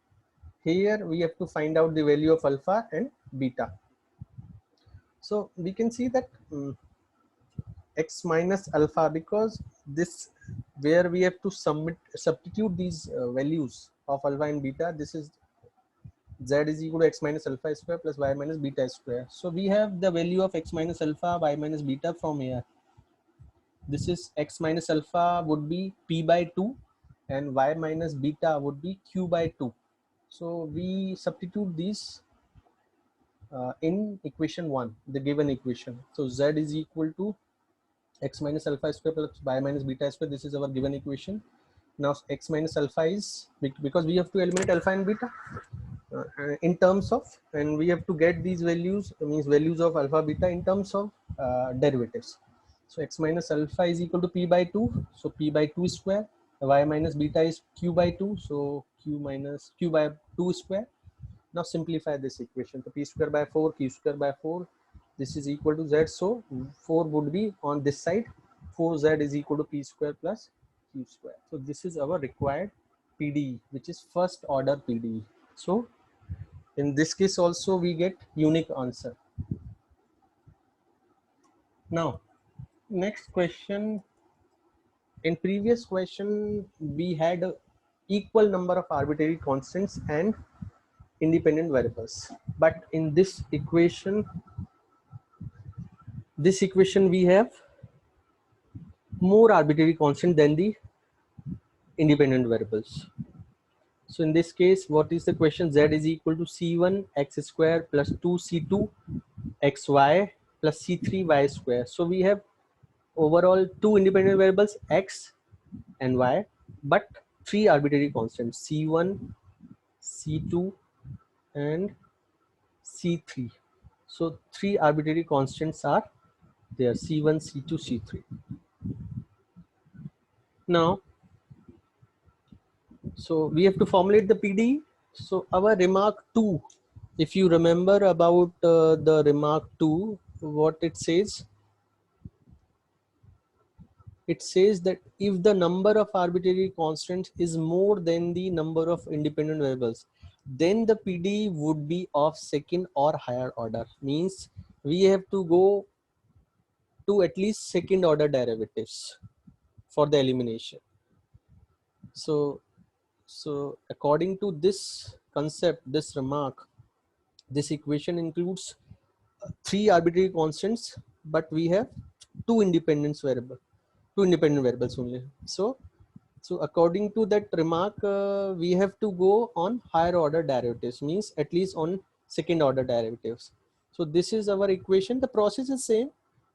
here we have to find out the value of alpha and beta. So we can see that x minus alpha, because this, where we have to substitute these values of alpha and beta, this is z is equal to x minus alpha square plus y minus beta square. So we have the value of x minus alpha, y minus beta from here. This is x minus alpha would be p by 2, and y minus beta would be q by 2. So we substitute these in equation 1, the given equation. So z is equal to x minus alpha square plus y minus beta square. This is our given equation. Now x minus alpha is, because we have to eliminate alpha and beta in terms of, and we have to get these values, means values of alpha beta in terms of derivatives. So x minus alpha is equal to p by 2, so p by 2 square. Y minus beta is q by 2, so q by 2 square. Now simplify this equation. So p square by 4, q square by 4, this is equal to z. So 4 would be on this side. 4z is equal to p square plus q square. So this is our required PDE, which is first order PDE. So in this case also we get unique answer. Now next question. In previous question we had a equal number of arbitrary constants and independent variables, but in this equation we have more arbitrary constant than the independent variables. So in this case, what is the question? Z is equal to c1 x square plus 2c2 xy plus C3y square. So we have overall two independent variables x and y, but three arbitrary constants C1, C2 and C3. So three arbitrary constants are there, C1, C2, C3. Now, so we have to formulate the PD. So our remark 2, if you remember about the remark 2, what it says that if the number of arbitrary constants is more than the number of independent variables, then the PD would be of second or higher order. Means we have to go to at least second order derivatives for the elimination. So according to this concept, this remark, this equation includes three arbitrary constants, but we have two independent variables only. So according to that remark, we have to go on higher order derivatives, means at least on second order derivatives. So this is our equation. The process is same.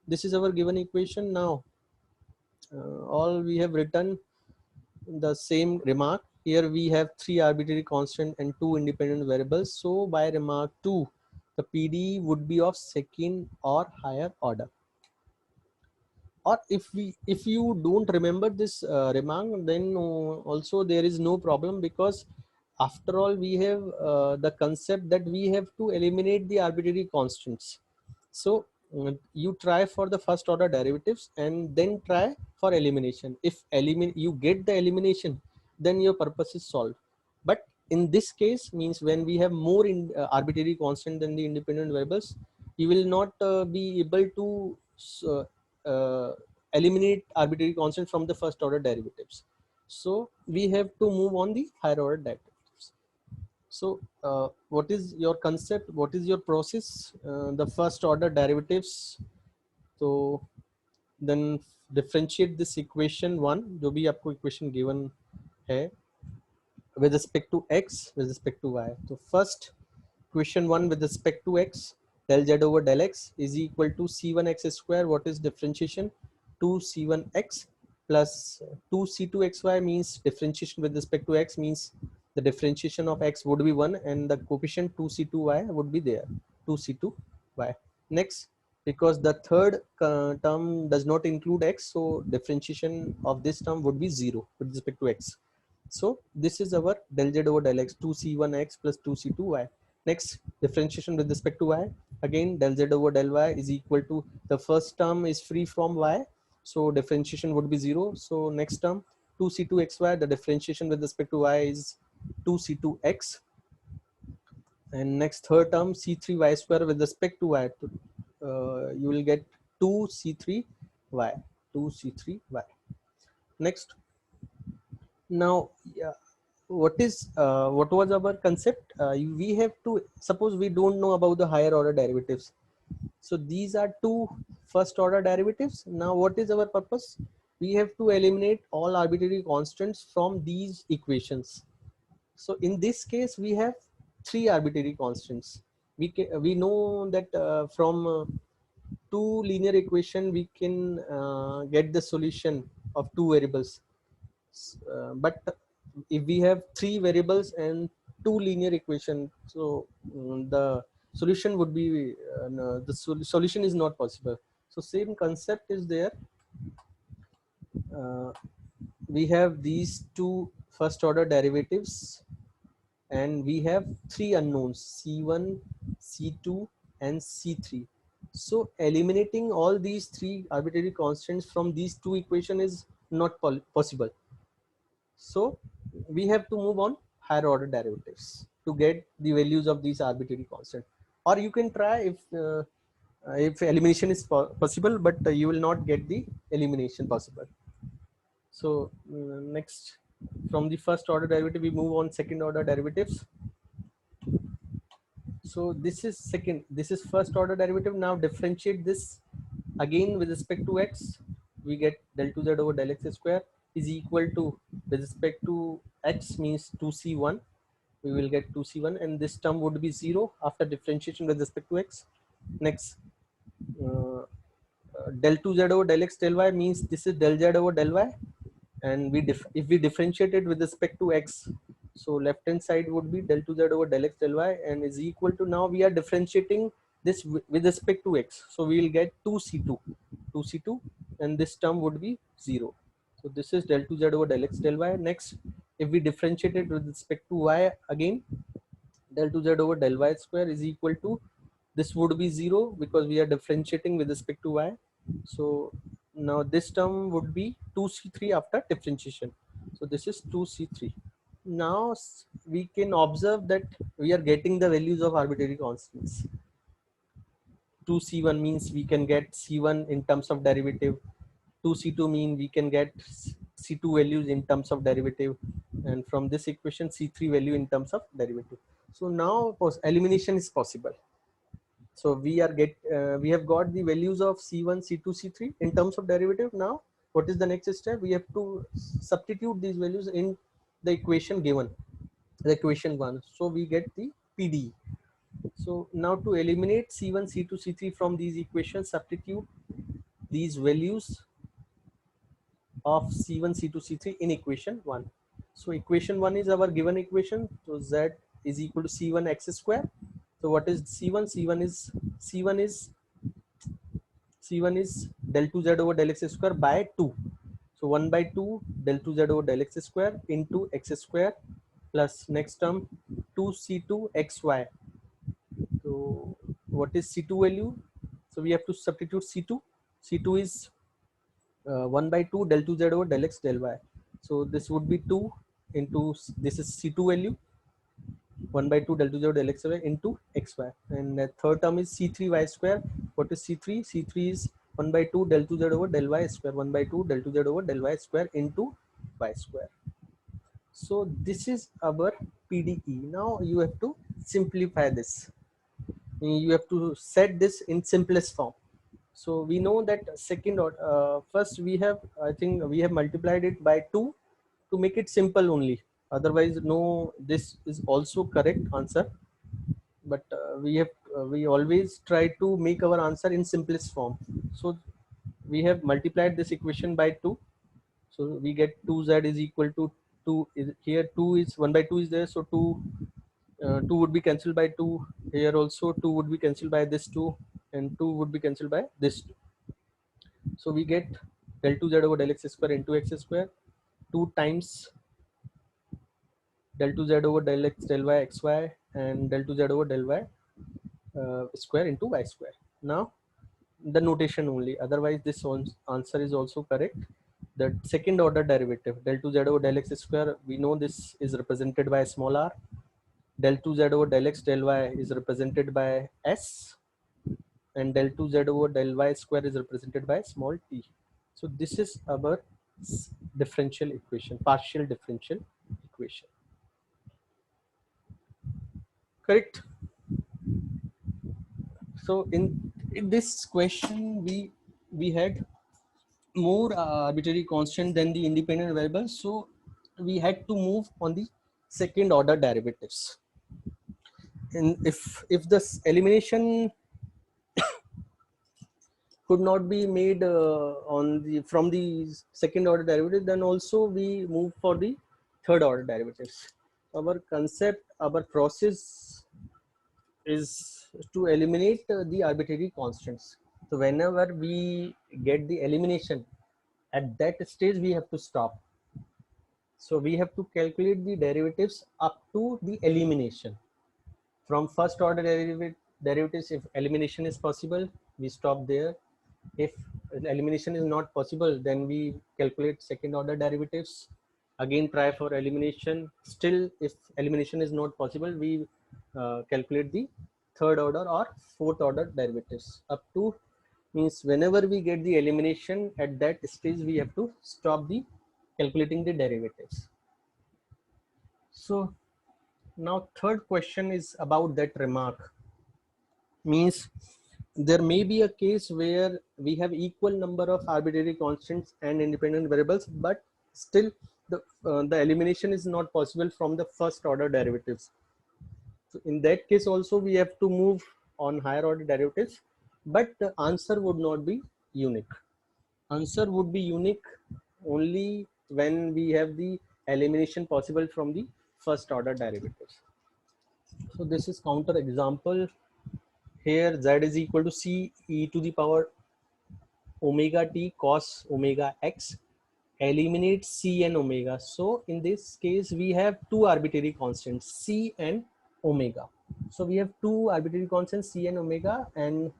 This is our given equation. Now all we have written the same remark. Here we have three arbitrary constant and two independent variables. So by remark 2, the PD would be of second or higher order. Or if you don't remember this remark, then also there is no problem, because after all we have the concept that we have to eliminate the arbitrary constants. So you try for the first order derivatives and then try for elimination. If you get the elimination, then your purpose is solved. But in this case, means when we have more arbitrary constant than the independent variables, you will not be able to uh, eliminate arbitrary constant from the first order derivatives. So we have to move on the higher order derivatives. So what is your concept? What is your process? The first order derivatives. So then differentiate this equation 1, जो भी आपको equation given है, with respect to x, with respect to y. So first equation 1 with respect to x, del z over del x is equal to c1x square. What is differentiation? 2c1x plus 2c2xy, means differentiation with respect to x means the differentiation of x would be 1 and the coefficient 2c2y would be there, 2c2y. Next, because the third term does not include x, so differentiation of this term would be 0 with respect to x. So this is our del z over del x, 2c1x plus 2c2y. Next, differentiation with respect to y. Again, del z over del y is equal to, the first term is free from y, so differentiation would be 0. So next term, 2c2xy, the differentiation with respect to y is 2c2x. And next third term, c3y square with respect to y, you will get 2c3y, 2c3y. Next, now, yeah, what was our concept? We have to, suppose we don't know about the higher order derivatives. So these are two first order derivatives. Now what is our purpose? We have to eliminate all arbitrary constants from these equations. So in this case, we have three arbitrary constants. We know that from two linear equation we can get the solution of two variables. But if we have three variables and two linear equation, so the solution would be no, the solution is not possible. So same concept is there. uh, we have these two first order derivatives and we have three unknowns, c1, c2 and c3. So eliminating all these three arbitrary constants from these two equation is not possible. So we have to move on higher order derivatives to get the values of these arbitrary constant. Or you can try if elimination is possible, but you will not get the elimination possible. So next, from the first order derivative, we move on second order derivatives. So this is first order derivative. Now differentiate this again with respect to x. We get del 2z over del x square is equal to, with respect to x means 2c1. We will get 2c1 and this term would be 0 after differentiation with respect to x. Next, del 2z over del x del y means this is del z over del y, and if we differentiate it with respect to x, so left hand side would be del 2z over del x del y and is equal to, now we are differentiating this with respect to x, so we will get 2c2 and this term would be 0. So this is del 2z over del x del y. Next, if we differentiate it with respect to y, again del 2z over del y square is equal to, this would be 0 because we are differentiating with respect to y. So now this term would be 2c3 after differentiation. So this is 2c3. Now we can observe that we are getting the values of arbitrary constants. 2c1 means we can get c1 in terms of derivative. 2c2 mean we can get c2 values in terms of derivative, and from this equation c3 value in terms of derivative. So now elimination is possible. So we have got the values of c1 c2 c3 in terms of derivative. Now what is the next step? We have to substitute these values in the equation given, the equation 1, so we get the PDE. So now to eliminate c1 c2 c3 from these equations, substitute these values of c1 c2 c3 in equation 1. So equation 1 is our given equation, so z is equal to c1 x square. So what is c1? C1 is del 2z over del x square by 2. So 1 by 2 del 2z over del x square into x square plus next term 2c2 xy. So what is c2 value? So we have to substitute c2. C2 is 1 by 2 del 2z over del x del y. So this would be 2 into, this is c2 value, 1 by 2 del 2z over del xy into xy, and the third term is c3y square. What is c3? C3 is 1 by 2 del 2z over del y square, 1 by 2 del 2z over del y square into y square. So this is our PDE. Now you have to simplify this. You have to set this in simplest form. So we know that second order, first we have, I think we have multiplied it by 2 to make it simple only. Otherwise, no, this is also correct answer. But we always try to make our answer in simplest form. So we have multiplied this equation by 2. So we get 2z is equal to 2 is here, 2 is 1 by 2 is there, so 2 2 would be cancelled by 2. Here also 2 would be cancelled by this 2, and 2 would be cancelled by this 2. So we get del 2z over del x square into x square 2 times del 2z over del x del y xy and del 2z over del y square into y square. Now the notation only, otherwise this answer is also correct. The second order derivative del 2z over del x square, we know this is represented by small r. Del 2z over del x del y is represented by s, and del 2z over del y square is represented by small t. So this is our differential equation, partial differential equation. Correct. So in this question we had more arbitrary constant than the independent variables, so we had to move on the second order derivatives. And if this elimination could not be made on the from the second order derivative, then also we move for the third order derivatives. Our concept, our process is to eliminate the arbitrary constants. So whenever we get the elimination, at that stage we have to stop. So we have to calculate the derivatives up to the elimination. From first order derivatives, if elimination is possible, we stop there. If elimination is not possible, then we calculate second order derivatives. Again, try for elimination. Still, if elimination is not possible, we calculate the third order or fourth order derivatives. Up to means whenever we get the elimination, at that stage we have to stop the calculating the derivatives. So now third question is about that remark. Means there may be a case where we have equal number of arbitrary constants and independent variables, but still the elimination is not possible from the first order derivatives. So in that case also we have to move on higher order derivatives. but the answer would not be unique. Answer would be unique only when we have the elimination possible from the first order derivatives. So this is counter example. Here z is equal to c e to the power omega t cos omega x. Eliminate c and omega. So in this case we have two arbitrary constants, c and omega. So we have two arbitrary constants, c and omega, and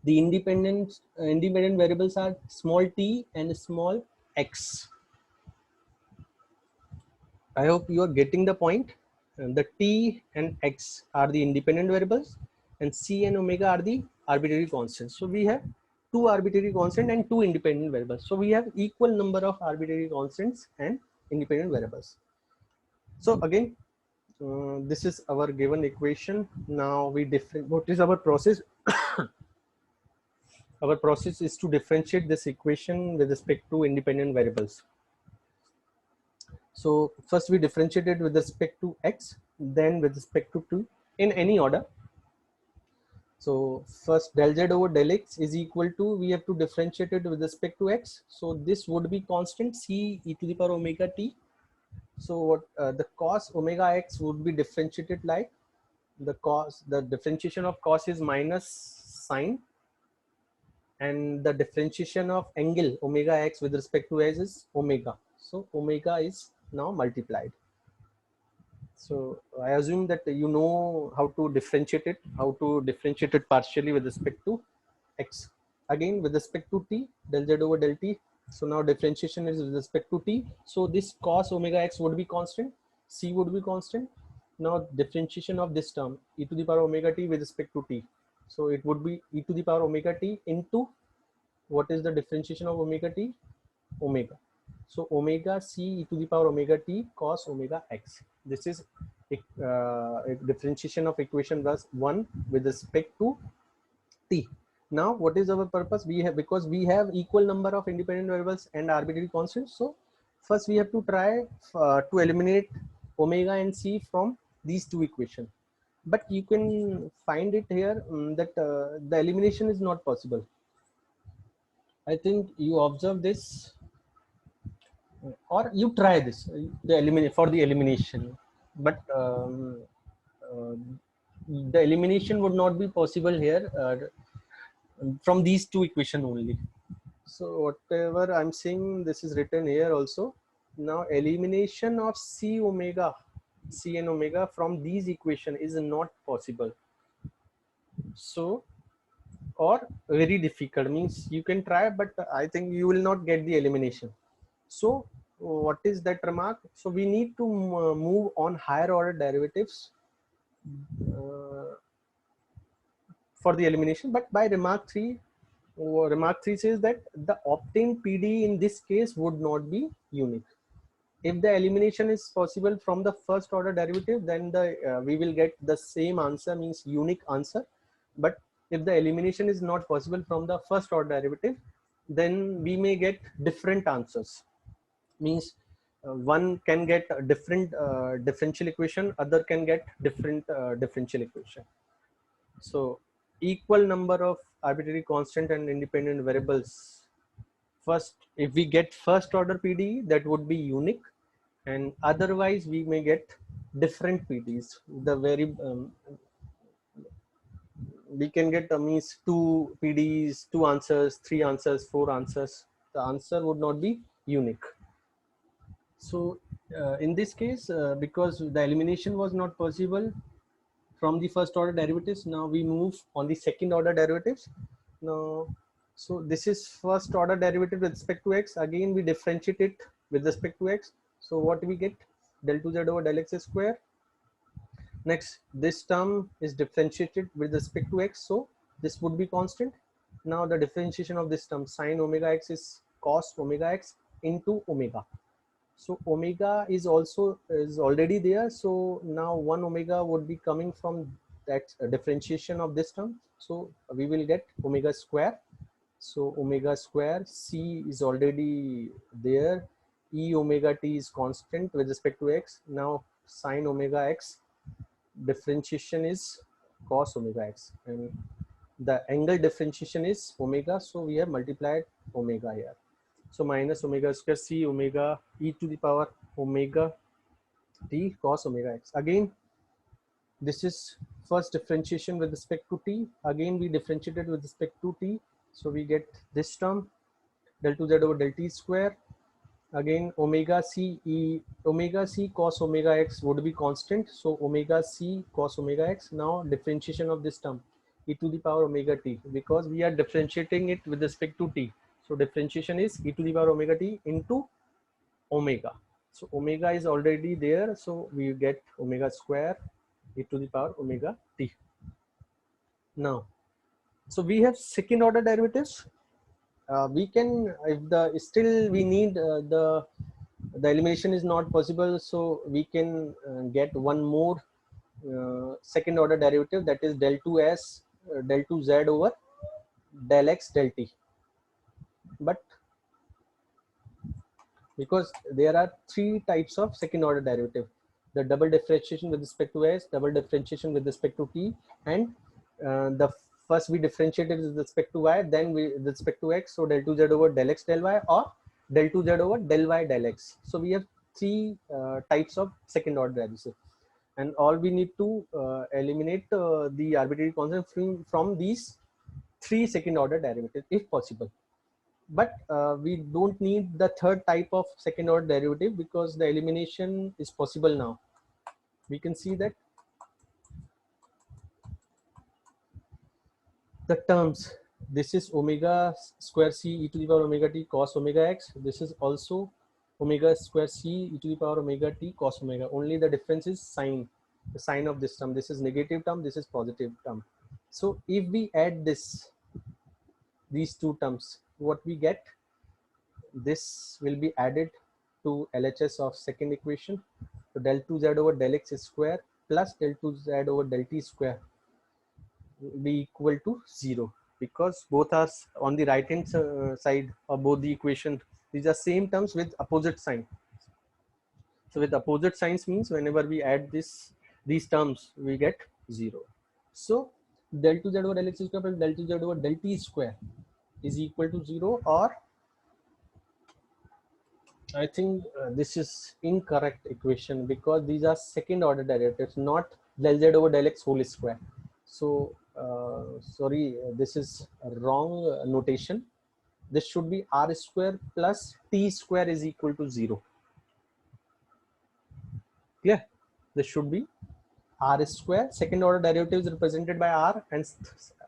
the independent variables are small t and small x. I hope you are getting the point. And the t and x are the independent variables, and c and omega are the arbitrary constants. So we have two arbitrary constants and two independent variables. So we have equal number of arbitrary constants and independent variables. So again, this is our given equation. Now we different. What is our process? Our process is to differentiate this equation with respect to independent variables. So first we differentiate it with respect to x, then with respect to 2 in any order. So first del z over del x is equal to, we have to differentiate it with respect to x. So this would be constant c e to the power omega t. So what the cos omega x would be differentiated like the differentiation of cos is minus sine, and the differentiation of angle omega x with respect to s is omega. So omega is now multiplied. So I assume that you know how to differentiate it partially with respect to x. Again with respect to t, del z over del t. So now differentiation is with respect to t. So this cos omega x would be constant, c would be constant. Now differentiation of this term e to the power omega t with respect to t. So it would be e to the power omega t into, what is the differentiation of omega t? Omega. So omega c e to the power omega t cos omega x. This is a differentiation of equation thus 1 with respect to t. Now what is our purpose? We have, because we have equal number of independent variables and arbitrary constants. So first we have to try to eliminate omega and c from these two equations. But you can find it here that the elimination is not possible. I think you observe this, or you try this the eliminate for the elimination, but uh, the elimination would not be possible here from these two equation only. So whatever I'm saying, this is written here also. Now elimination of c and omega from these equation is not possible. So, or very difficult, means you can try, but I think you will not get the elimination. So what is that remark? So we need to move on higher order derivatives for the elimination. But by remark 3, remark 3 says that the obtained PD in this case would not be unique. If the elimination is possible from the first order derivative, then we will get the same answer, means unique answer. But if the elimination is not possible from the first order derivative, then we may get different answers. Means one can get a different differential equation, other can get different differential equation. So equal number of arbitrary constant and independent variables. First, if we get first order PDE, that would be unique, and otherwise we may get different PDEs. The very we can get means two PDEs, two answers, three answers, four answers. The answer would not be unique. So in this case, because the elimination was not possible from the first order derivatives, now we move on the second order derivatives. Now, so this is first order derivative with respect to x. Again, we differentiate it with respect to x. So what we get? Del 2z over del x square. Next, this term is differentiated with respect to x. So this would be constant. Now the differentiation of this term sine omega x is cos omega x into omega. So omega is already there. So now 1 omega would be coming from that differentiation of this term. So we will get omega square. So omega square, c is already there. E omega t is constant with respect to x. Now sine omega x differentiation is cos omega x, and the angle differentiation is omega, so we have multiplied omega here. So minus omega square c omega e to the power omega t cos omega x. Again, this is first differentiation with respect to t. Again, we differentiated with respect to t. So we get this term del 2z over del t square. Again, omega c cos omega x would be constant. So omega c cos omega x. Now differentiation of this term e to the power omega t, because we are differentiating it with respect to t. So differentiation is e to the power omega t into omega. So omega is already there. So we get omega square e to the power omega t. Now, so we have second order derivatives. We can, if the still we need the elimination is not possible, so we can get one more second order derivative, that is del 2s del 2z over del x del t. But because there are three types of second order derivative: the double differentiation with respect to s, double differentiation with respect to t, and the first we differentiated with respect to y, then with respect to x. So del 2z over del x del y, or del 2z over del y del x. So we have three types of second order derivative, and all we need to eliminate the arbitrary constant from these three second order derivatives if possible. But we don't need the third type of second order derivative because the elimination is possible now. We can see that the terms, this is omega square c e to the power omega t cos omega x. This is also omega square c e to the power omega t cos omega. Only the difference is sign, the sign of this term. This is negative term, this is positive term. So if we add these two terms, what we get, this will be added to LHS of second equation. So del 2z over del x square plus del 2z over del t square will be equal to 0, because both are on the right hand side of both the equation. These are same terms with opposite sign. So with opposite signs means whenever we add these terms, we get 0. So del 2z over del x square plus del 2z over del t square is equal to 0, or I think this is incorrect equation, because these are second order derivatives, not del z over del x whole square. So sorry, this is a wrong notation. This should be r square plus t square is equal to 0. Clear? This should be r square. Second order derivative is represented by r, and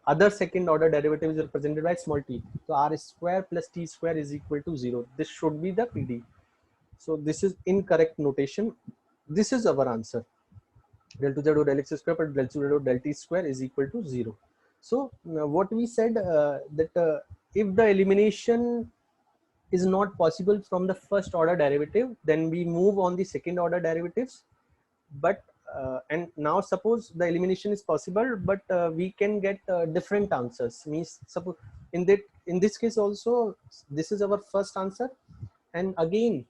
other second order derivative is represented by small t. So r square plus t square is equal to 0. This should be the PD. So this is incorrect notation. This is our answer. Del 2z over del x square plus del 2z over del t square is equal to 0. So what we said that if the elimination is not possible from the first order derivative, then we move on the second order derivatives. But and now suppose the elimination is possible, but we can get different answers. Means suppose in this case also, this is our first answer, and again,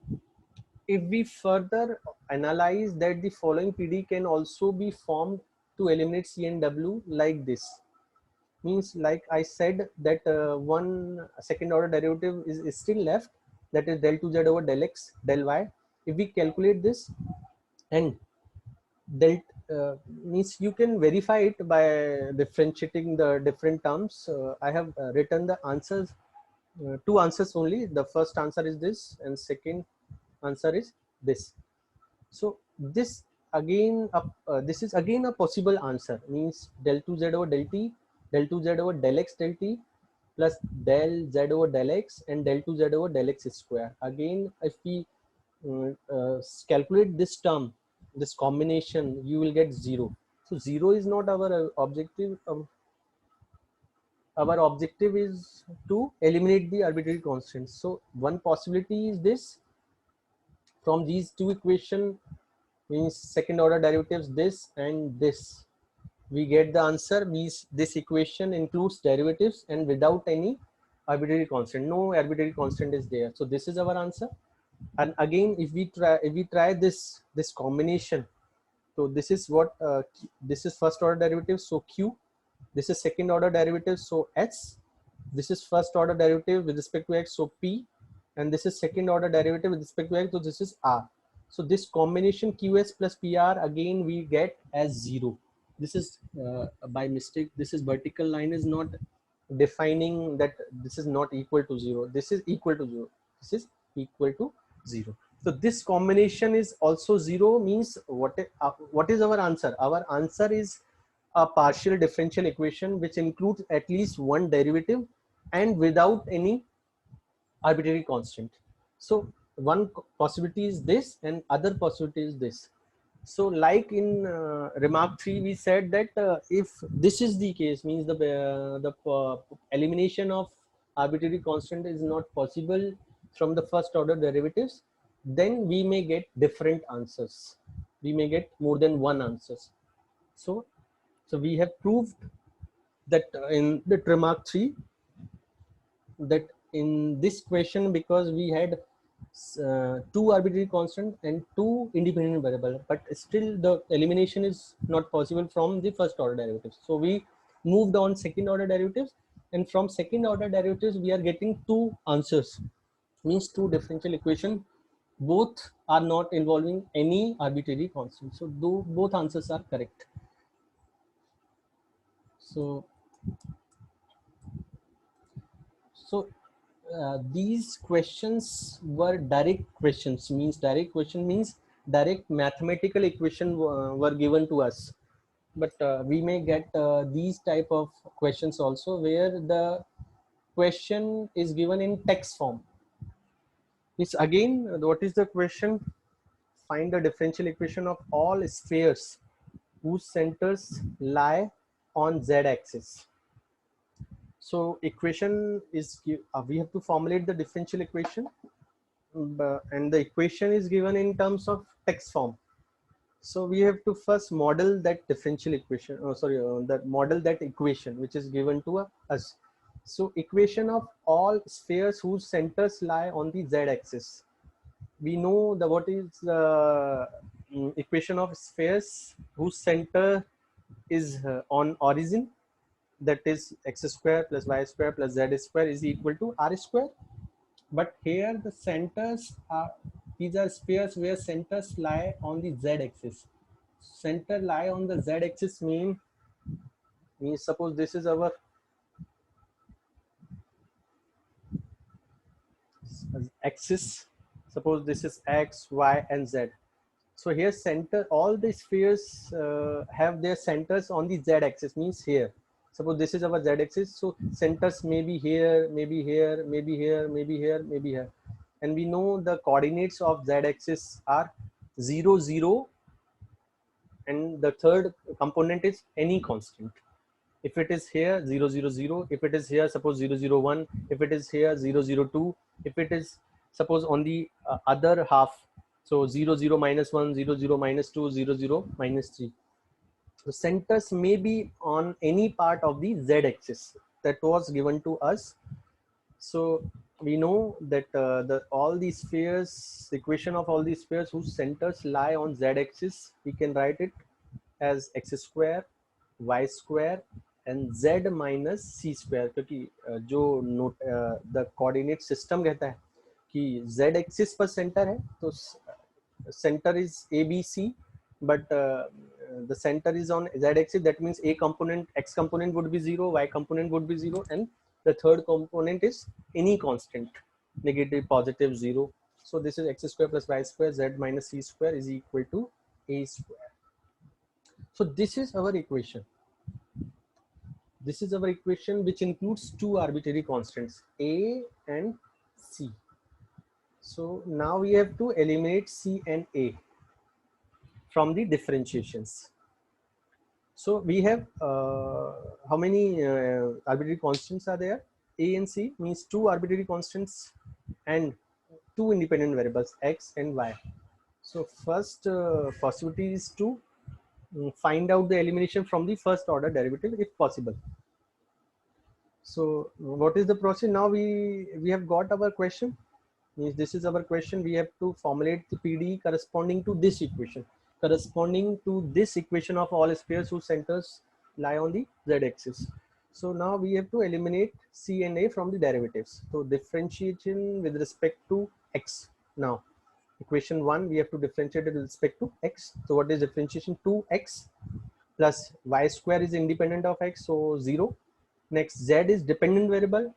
if we further analyze that the following PD can also be formed to eliminate C and W like this. Means like I said that one second order derivative is still left, that is del 2z over del x del y. If we calculate this, and del means you can verify it by differentiating the different terms. I have written the answers, two answers only. The first answer is this, and second answer is this. So this again this is again a possible answer. Means del 2z over del t, del 2z over del x del t plus del z over del x and del 2z over del x square. Again, if we calculate this term, this combination, you will get 0. So 0 is not our objective. Our objective is to eliminate the arbitrary constants. So one possibility is this: from these two equations, means second order derivatives, this and this, we get the answer. Means this equation includes derivatives and without any arbitrary constant. No arbitrary constant is there. So this is our answer. And again, if we try this combination, so this is what this is first order derivative. So q This is second order derivative, so s. This is first order derivative with respect to x, so p. And this is second order derivative with respect to x, so this is r. So this combination qs plus pr again we get as 0. This is by mistake, this is vertical line is not defining that this is not equal to 0. This is equal to 0. This is equal to 0. So this combination is also 0, means what is our answer? Our answer is a partial differential equation which includes at least one derivative and without any arbitrary constant. So one possibility is this and other possibility is this. So like in remark 3 we said that if this is the case, means the elimination of arbitrary constant is not possible from the first order derivatives, then we may get different answers. We may get more than one answers. So we have proved that in the remark 3 that in this question, because we had two arbitrary constant and two independent variable, but still the elimination is not possible from the first order derivatives. So we moved on second order derivatives, and from second order derivatives we are getting two answers, means two differential equation. Both are not involving any arbitrary constant. So both answers are correct. So these questions were direct questions, means direct question means direct mathematical equation were given to us. But we may get these type of questions also where the question is given in text form. It's again, what is the question? Find the differential equation of all spheres whose centers lie on z-axis. So equation is, we have to formulate the differential equation, and the equation is given in terms of text form. So we have to first model that differential equation, that model that equation which is given to us. So equation of all spheres whose centers lie on the z-axis. We know the what is the equation of spheres whose center is on origin, that is x square plus y square plus z square is equal to r square. But here the centers are, these are spheres where centers lie on the z-axis. Center lie on the z-axis means suppose this is our axis. Suppose this is x, y, and z. So here center, all the spheres have their centers on the z-axis, means here. Suppose this is our z-axis, so centers may be here, maybe here, maybe here, maybe here, maybe here. And we know the coordinates of z-axis are 0, 0, and the third component is any constant. If it is here 0, 0, 0, if it is here suppose 0, 0, 1, if it is here 0, 0, 2, if it is suppose on the other half, so 0, 0, minus 1, 0, 0, minus 2, 0, 0, minus 3. So centers may be on any part of the z-axis that was given to us. So we know that all these spheres, the equation of all these spheres whose centers lie on z-axis, we can write it as x square, y square, and z minus c square. क्योंकि जो the coordinate system कहता है कि z axis पर center है, तो center is ABC, but the center is on z axis. That means a component, x component would be 0, y component would be 0, and the third component is any constant, negative, positive, 0. So this is x square plus y square, z minus c square is equal to a square. So this is our equation. This is our equation which includes two arbitrary constants, a and c. So now we have to eliminate c and a from the differentiations. So we have how many arbitrary constants are there? A and c, means two arbitrary constants and two independent variables x and y. So first possibility is to find out the elimination from the first order derivative if possible. So what is the process? Now we have got our question. Means this is our question. We have to formulate the PDE corresponding to this equation, corresponding to this equation of all spheres whose centers lie on the z-axis. So now we have to eliminate c and a from the derivatives. So differentiation with respect to x. Now equation 1 we have to differentiate it with respect to x. So what is differentiation? 2x plus y square is independent of x, so 0. Next, z is dependent variable.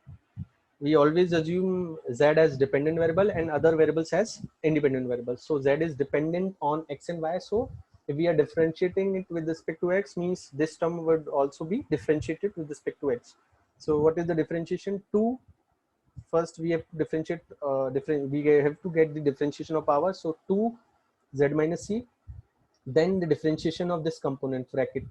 We always assume z as dependent variable and other variables as independent variables. So z is dependent on x and y. So if we are differentiating it with respect to x, means this term would also be differentiated with respect to x. So what is the differentiation? 2. First we have to differentiate, we have to get the differentiation of power. So 2 z minus c, then the differentiation of this component bracket.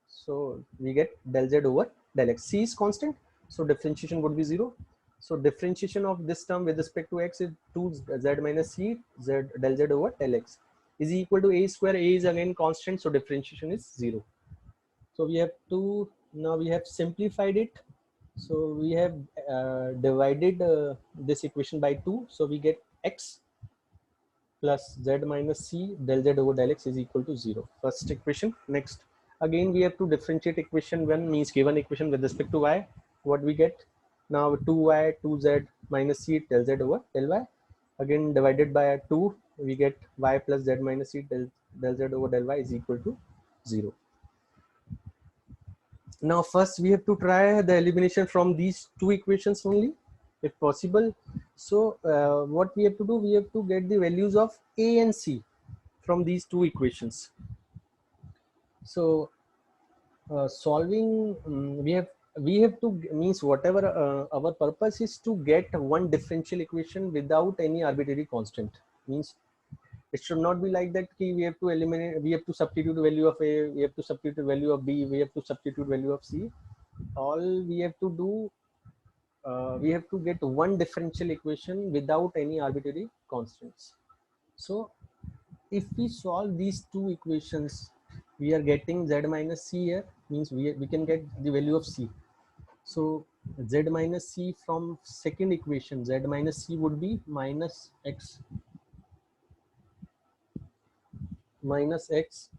So we get del z over del x. C is constant, so differentiation would be 0. So differentiation of this term with respect to x is 2z minus c z del z over del x is equal to a square. A is again constant, so differentiation is 0. So we have to, now we have simplified it. So we have divided this equation by 2. So we get x plus z minus c del z over del x is equal to 0. First equation. Next, again we have to differentiate equation 1, means given equation with respect to y. What we get now? 2y 2z minus c del z over del y, again divided by 2. We get y plus z minus c del z over del y is equal to 0. Now first we have to try the elimination from these two equations only, if possible. So what we have to do, we have to get the values of a and c from these two equations. So solving, we have to, means whatever our purpose is to get one differential equation without any arbitrary constant. Means it should not be like that we have to eliminate, we have to substitute value of a, we have to substitute value of b, we have to substitute value of c. All we have to do, we have to get one differential equation without any arbitrary constants. So if we solve these two equations, we are getting z minus c here, means we can get the value of c. So z minus c from second equation, z minus c would be minus x minus x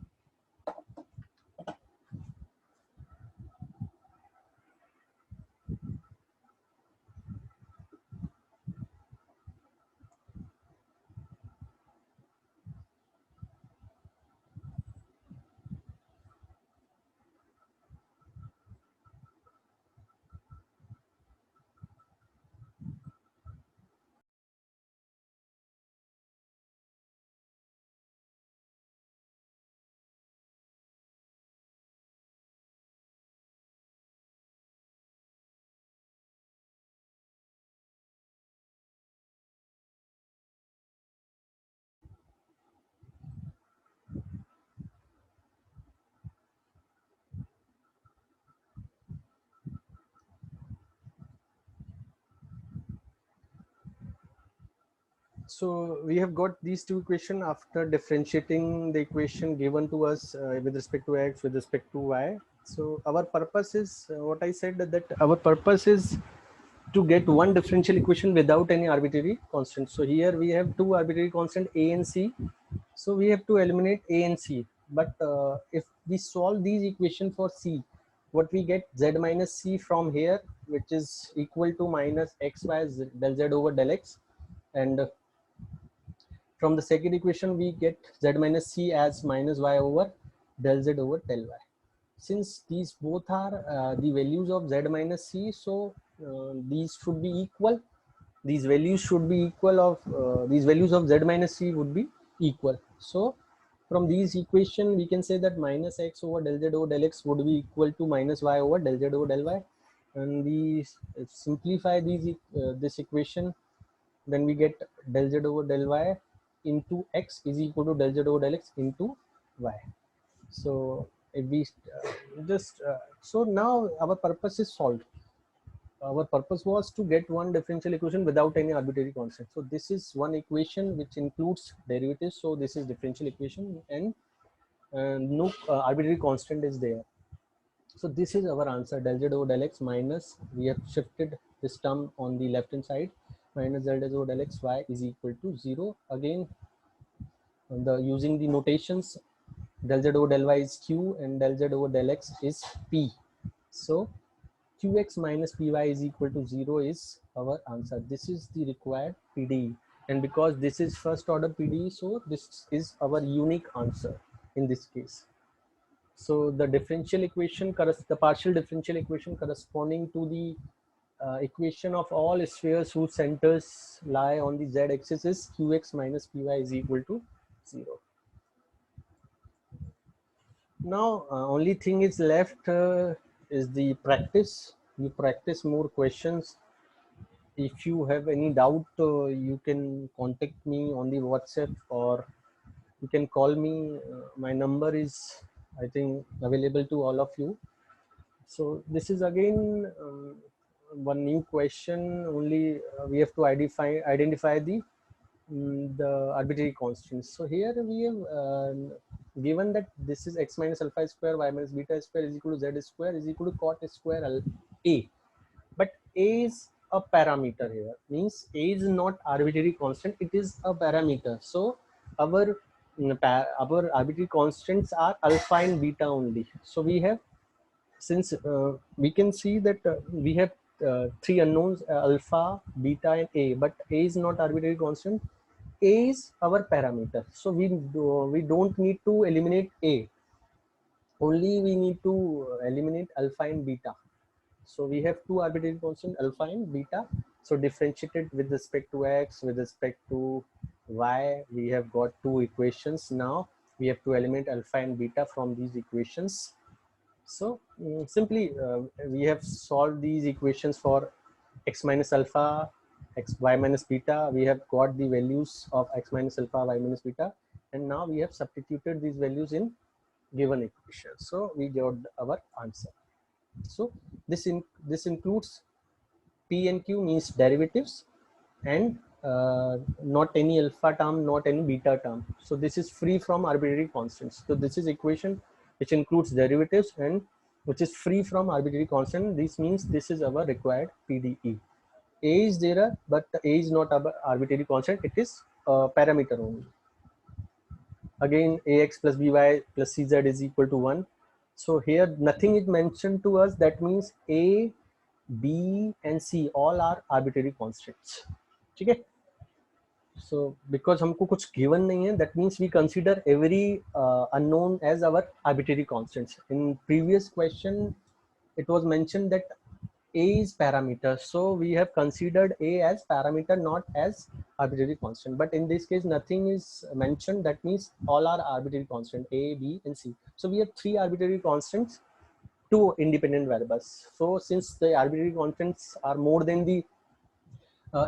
So we have got these two equations after differentiating the equation given to us with respect to x, with respect to y. So our purpose is what I said, that our purpose is to get one differential equation without any arbitrary constant. So here we have two arbitrary constant a and c. So we have to eliminate a and c. But if we solve these equation for c, what we get, z minus c from here, which is equal to minus xy del z over del x, and from the second equation, we get z minus c as minus y over del z over del y. Since these both are the values of z minus c, so these should be equal. These values should be equal of, these values of z minus c would be equal. So from these equation, we can say that minus x over del z over del x would be equal to minus y over del z over del y. And we simplify these this equation, then we get del z over del y into x is equal to del z over del x into y. So if we so now our purpose is solved. Our purpose was to get one differential equation without any arbitrary constant. So this is one equation which includes derivatives. So this is differential equation, and no arbitrary constant is there. So this is our answer, del z over del x minus, we have shifted this term on the left hand side, minus z over del x y is equal to 0. Again, the using the notations, del z over del y is q and del z over del x is p. So qx minus py is equal to 0 is our answer. This is the required PDE, and because this is first order PDE, so this is our unique answer in this case. So the differential equation, the partial differential equation corresponding to the equation of all spheres whose centers lie on the z-axis is qx minus py is equal to 0. Now only thing is left is the practice. You practice more questions. If you have any doubt, you can contact me on the WhatsApp, or you can call me. My number is, I think, available to all of you. So this is again one new question. Only we have to identify the arbitrary constants. So here we have given that this is x minus alpha square y minus beta square is equal to z square is equal to cot square a. But a is a parameter here. Means a is not arbitrary constant. It is a parameter. So our our arbitrary constants are alpha and beta only. So we have, since we can see that we have three unknowns, alpha, beta and a, but a is not arbitrary constant. A is our parameter, so we don't need to eliminate a, only we need to eliminate alpha and beta. So we have two arbitrary constant, alpha and beta. So differentiated with respect to x, with respect to y, we have got two equations. Now we have to eliminate alpha and beta from these equations. So simply we have solved these equations for x minus alpha, x y minus beta. We have got the values of x minus alpha, y minus beta, and now we have substituted these values in given equation. So we got our answer. So this includes p and q, means derivatives, and not any alpha term, not any beta term. So this is free from arbitrary constants. So this is equation which includes derivatives and which is free from arbitrary constant. This means this is our required PDE. A is there, but A is not arbitrary constant. It is a parameter only. Again, ax plus by plus cz is equal to 1. So here nothing is mentioned to us. That means A, B and C all are arbitrary constants. Okay. So because हमको कुछ given नहीं है, that means we consider every unknown as our arbitrary constants. In previous question, it was mentioned that a is parameter, so we have considered a as parameter, not as arbitrary constant. But in this case, nothing is mentioned. That means all are arbitrary constant, a, b and c. So we have three arbitrary constants, two independent variables. So since the arbitrary constants are more than the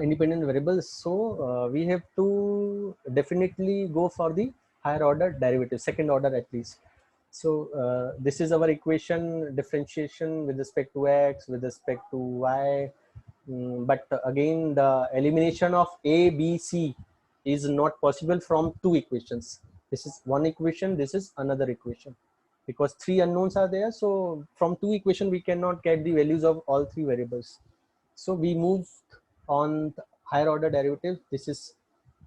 independent variables, so we have to definitely go for the higher order derivative, second order at least. So this is our equation, differentiation with respect to x, with respect to y. But again, the elimination of a, b, c is not possible from two equations. This is one equation, this is another equation, because three unknowns are there. So from two equation we cannot get the values of all three variables. So we move on the higher order derivative. This is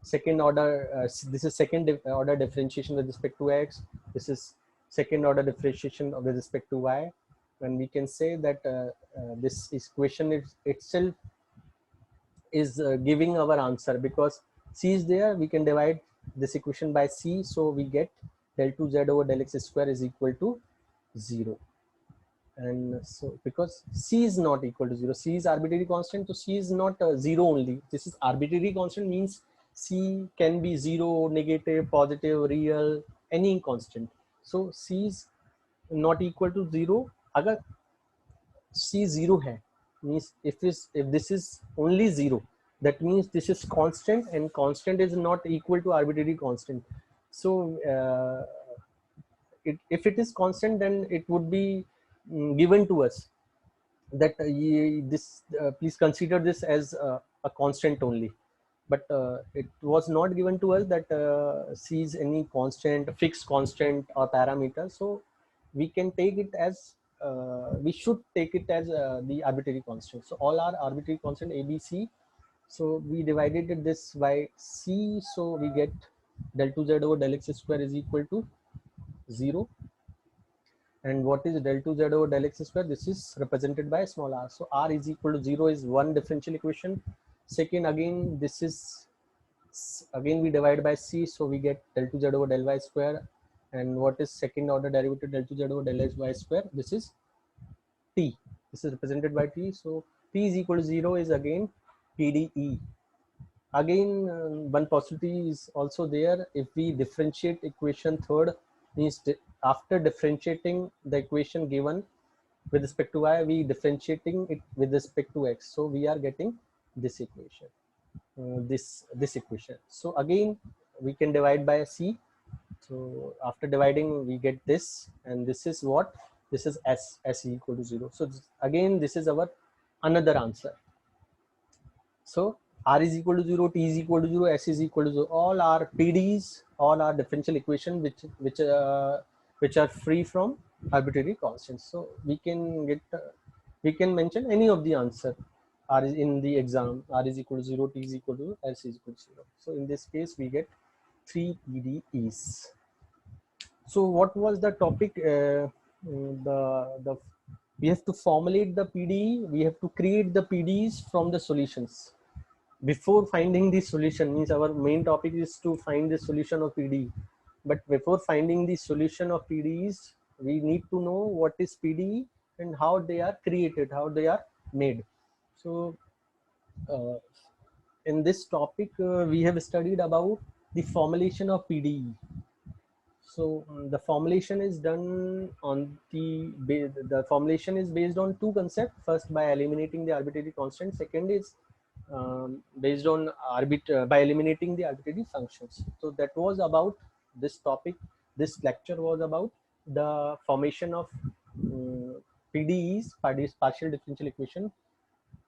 second order. This is second order differentiation with respect to x. This is second order differentiation with respect to y. And we can say that this equation itself is giving our answer, because c is there. We can divide this equation by c, so we get del 2z over del x square is equal to 0. And so because c is not equal to 0, c is arbitrary constant, so c is not 0 only. This is arbitrary constant, means c can be 0, negative, positive, real, any constant. So c is not equal to 0. Agar c 0 hai, means if this is only 0, that means this is constant, and constant is not equal to arbitrary constant. So if it is constant, then it would be given to us that please consider this as a constant only. But it was not given to us that sees any constant, fixed constant or parameter. So we can take it as we should take it as the arbitrary constant. So all are arbitrary constant a, b, c. So we divided this by c, so we get del 2z over del x square is equal to 0. And what is del 2 z over del x square? This is represented by small r. So r is equal to 0 is one differential equation. Second, again, this is, again we divide by c, so we get del 2 z over del y square. And what is second order derivative del 2 z over del y square? This is t. This is represented by t. So t is equal to 0 is again PDE. Again, one possibility is also there. If we differentiate equation third, means after differentiating the equation given with respect to y, we differentiating it with respect to x. So we are getting this equation, this equation. So again, we can divide by c. So after dividing, we get this, and this is what? This is s equal to 0. So again, this is our another answer. So r is equal to 0, t is equal to 0, s is equal to 0. All are PDEs, all are differential equation which are free from arbitrary constants. So we can get we can mention any of the answer r is in the exam. R is equal to 0, t is equal to 0, s is equal to 0. So in this case, we get 3 PDEs. So what was the topic? The we have to formulate the PDE. We have to create the PDEs from the solutions. Before finding the solution, means our main topic is to find the solution of PDE. But before finding the solution of PDEs, we need to know what is PDE and how they are created, how they are made. So in this topic, we have studied about the formulation of PDE. So the formulation is done on the formulation is based on two concepts. First, by eliminating the arbitrary constant. Second is based on by eliminating the arbitrary functions. So that was about this topic. This lecture was about the formation of PDEs, partial differential equation,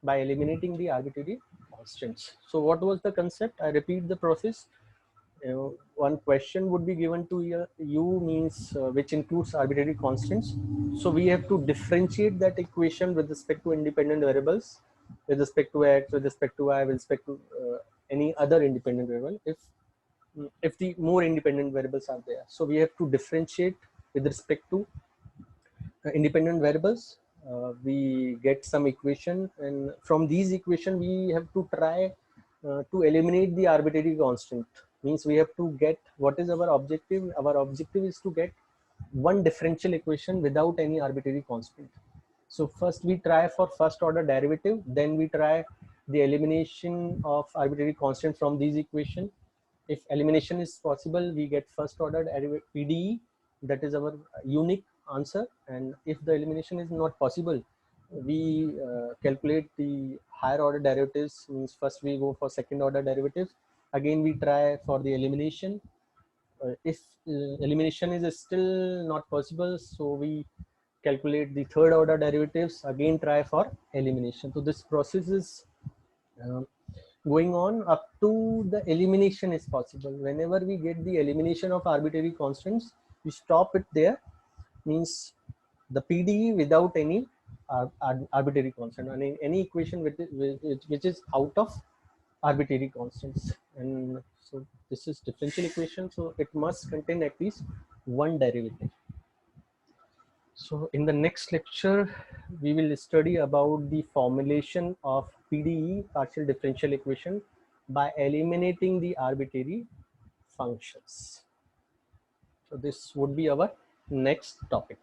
by eliminating the arbitrary constants. So what was the concept? I repeat the process. One question would be given to you, means which includes arbitrary constants. So we have to differentiate that equation with respect to independent variables, with respect to x, with respect to y, with respect to any other independent variable, if the more independent variables are there. So we have to differentiate with respect to independent variables. We get some equation, and from these equation we have to try to eliminate the arbitrary constant. Means we have to get, what is our objective? Our objective is to get one differential equation without any arbitrary constant. So first we try for first order derivative, then we try the elimination of arbitrary constant from these equation. If elimination is possible, we get first order derivative PDE, that is our unique answer. And if the elimination is not possible, we calculate the higher order derivatives. Means first we go for second order derivatives, again we try for the elimination. If elimination is still not possible, so we calculate the third order derivatives, again try for elimination. So this process is going on up to the elimination is possible. Whenever we get the elimination of arbitrary constants, we stop it there. Means the PDE without any arbitrary constant, and any equation which is out of arbitrary constants. And so this is differential equation, so it must contain at least one derivative. So in the next lecture, we will study about the formulation of PDE, partial differential equation, by eliminating the arbitrary functions. So this would be our next topic.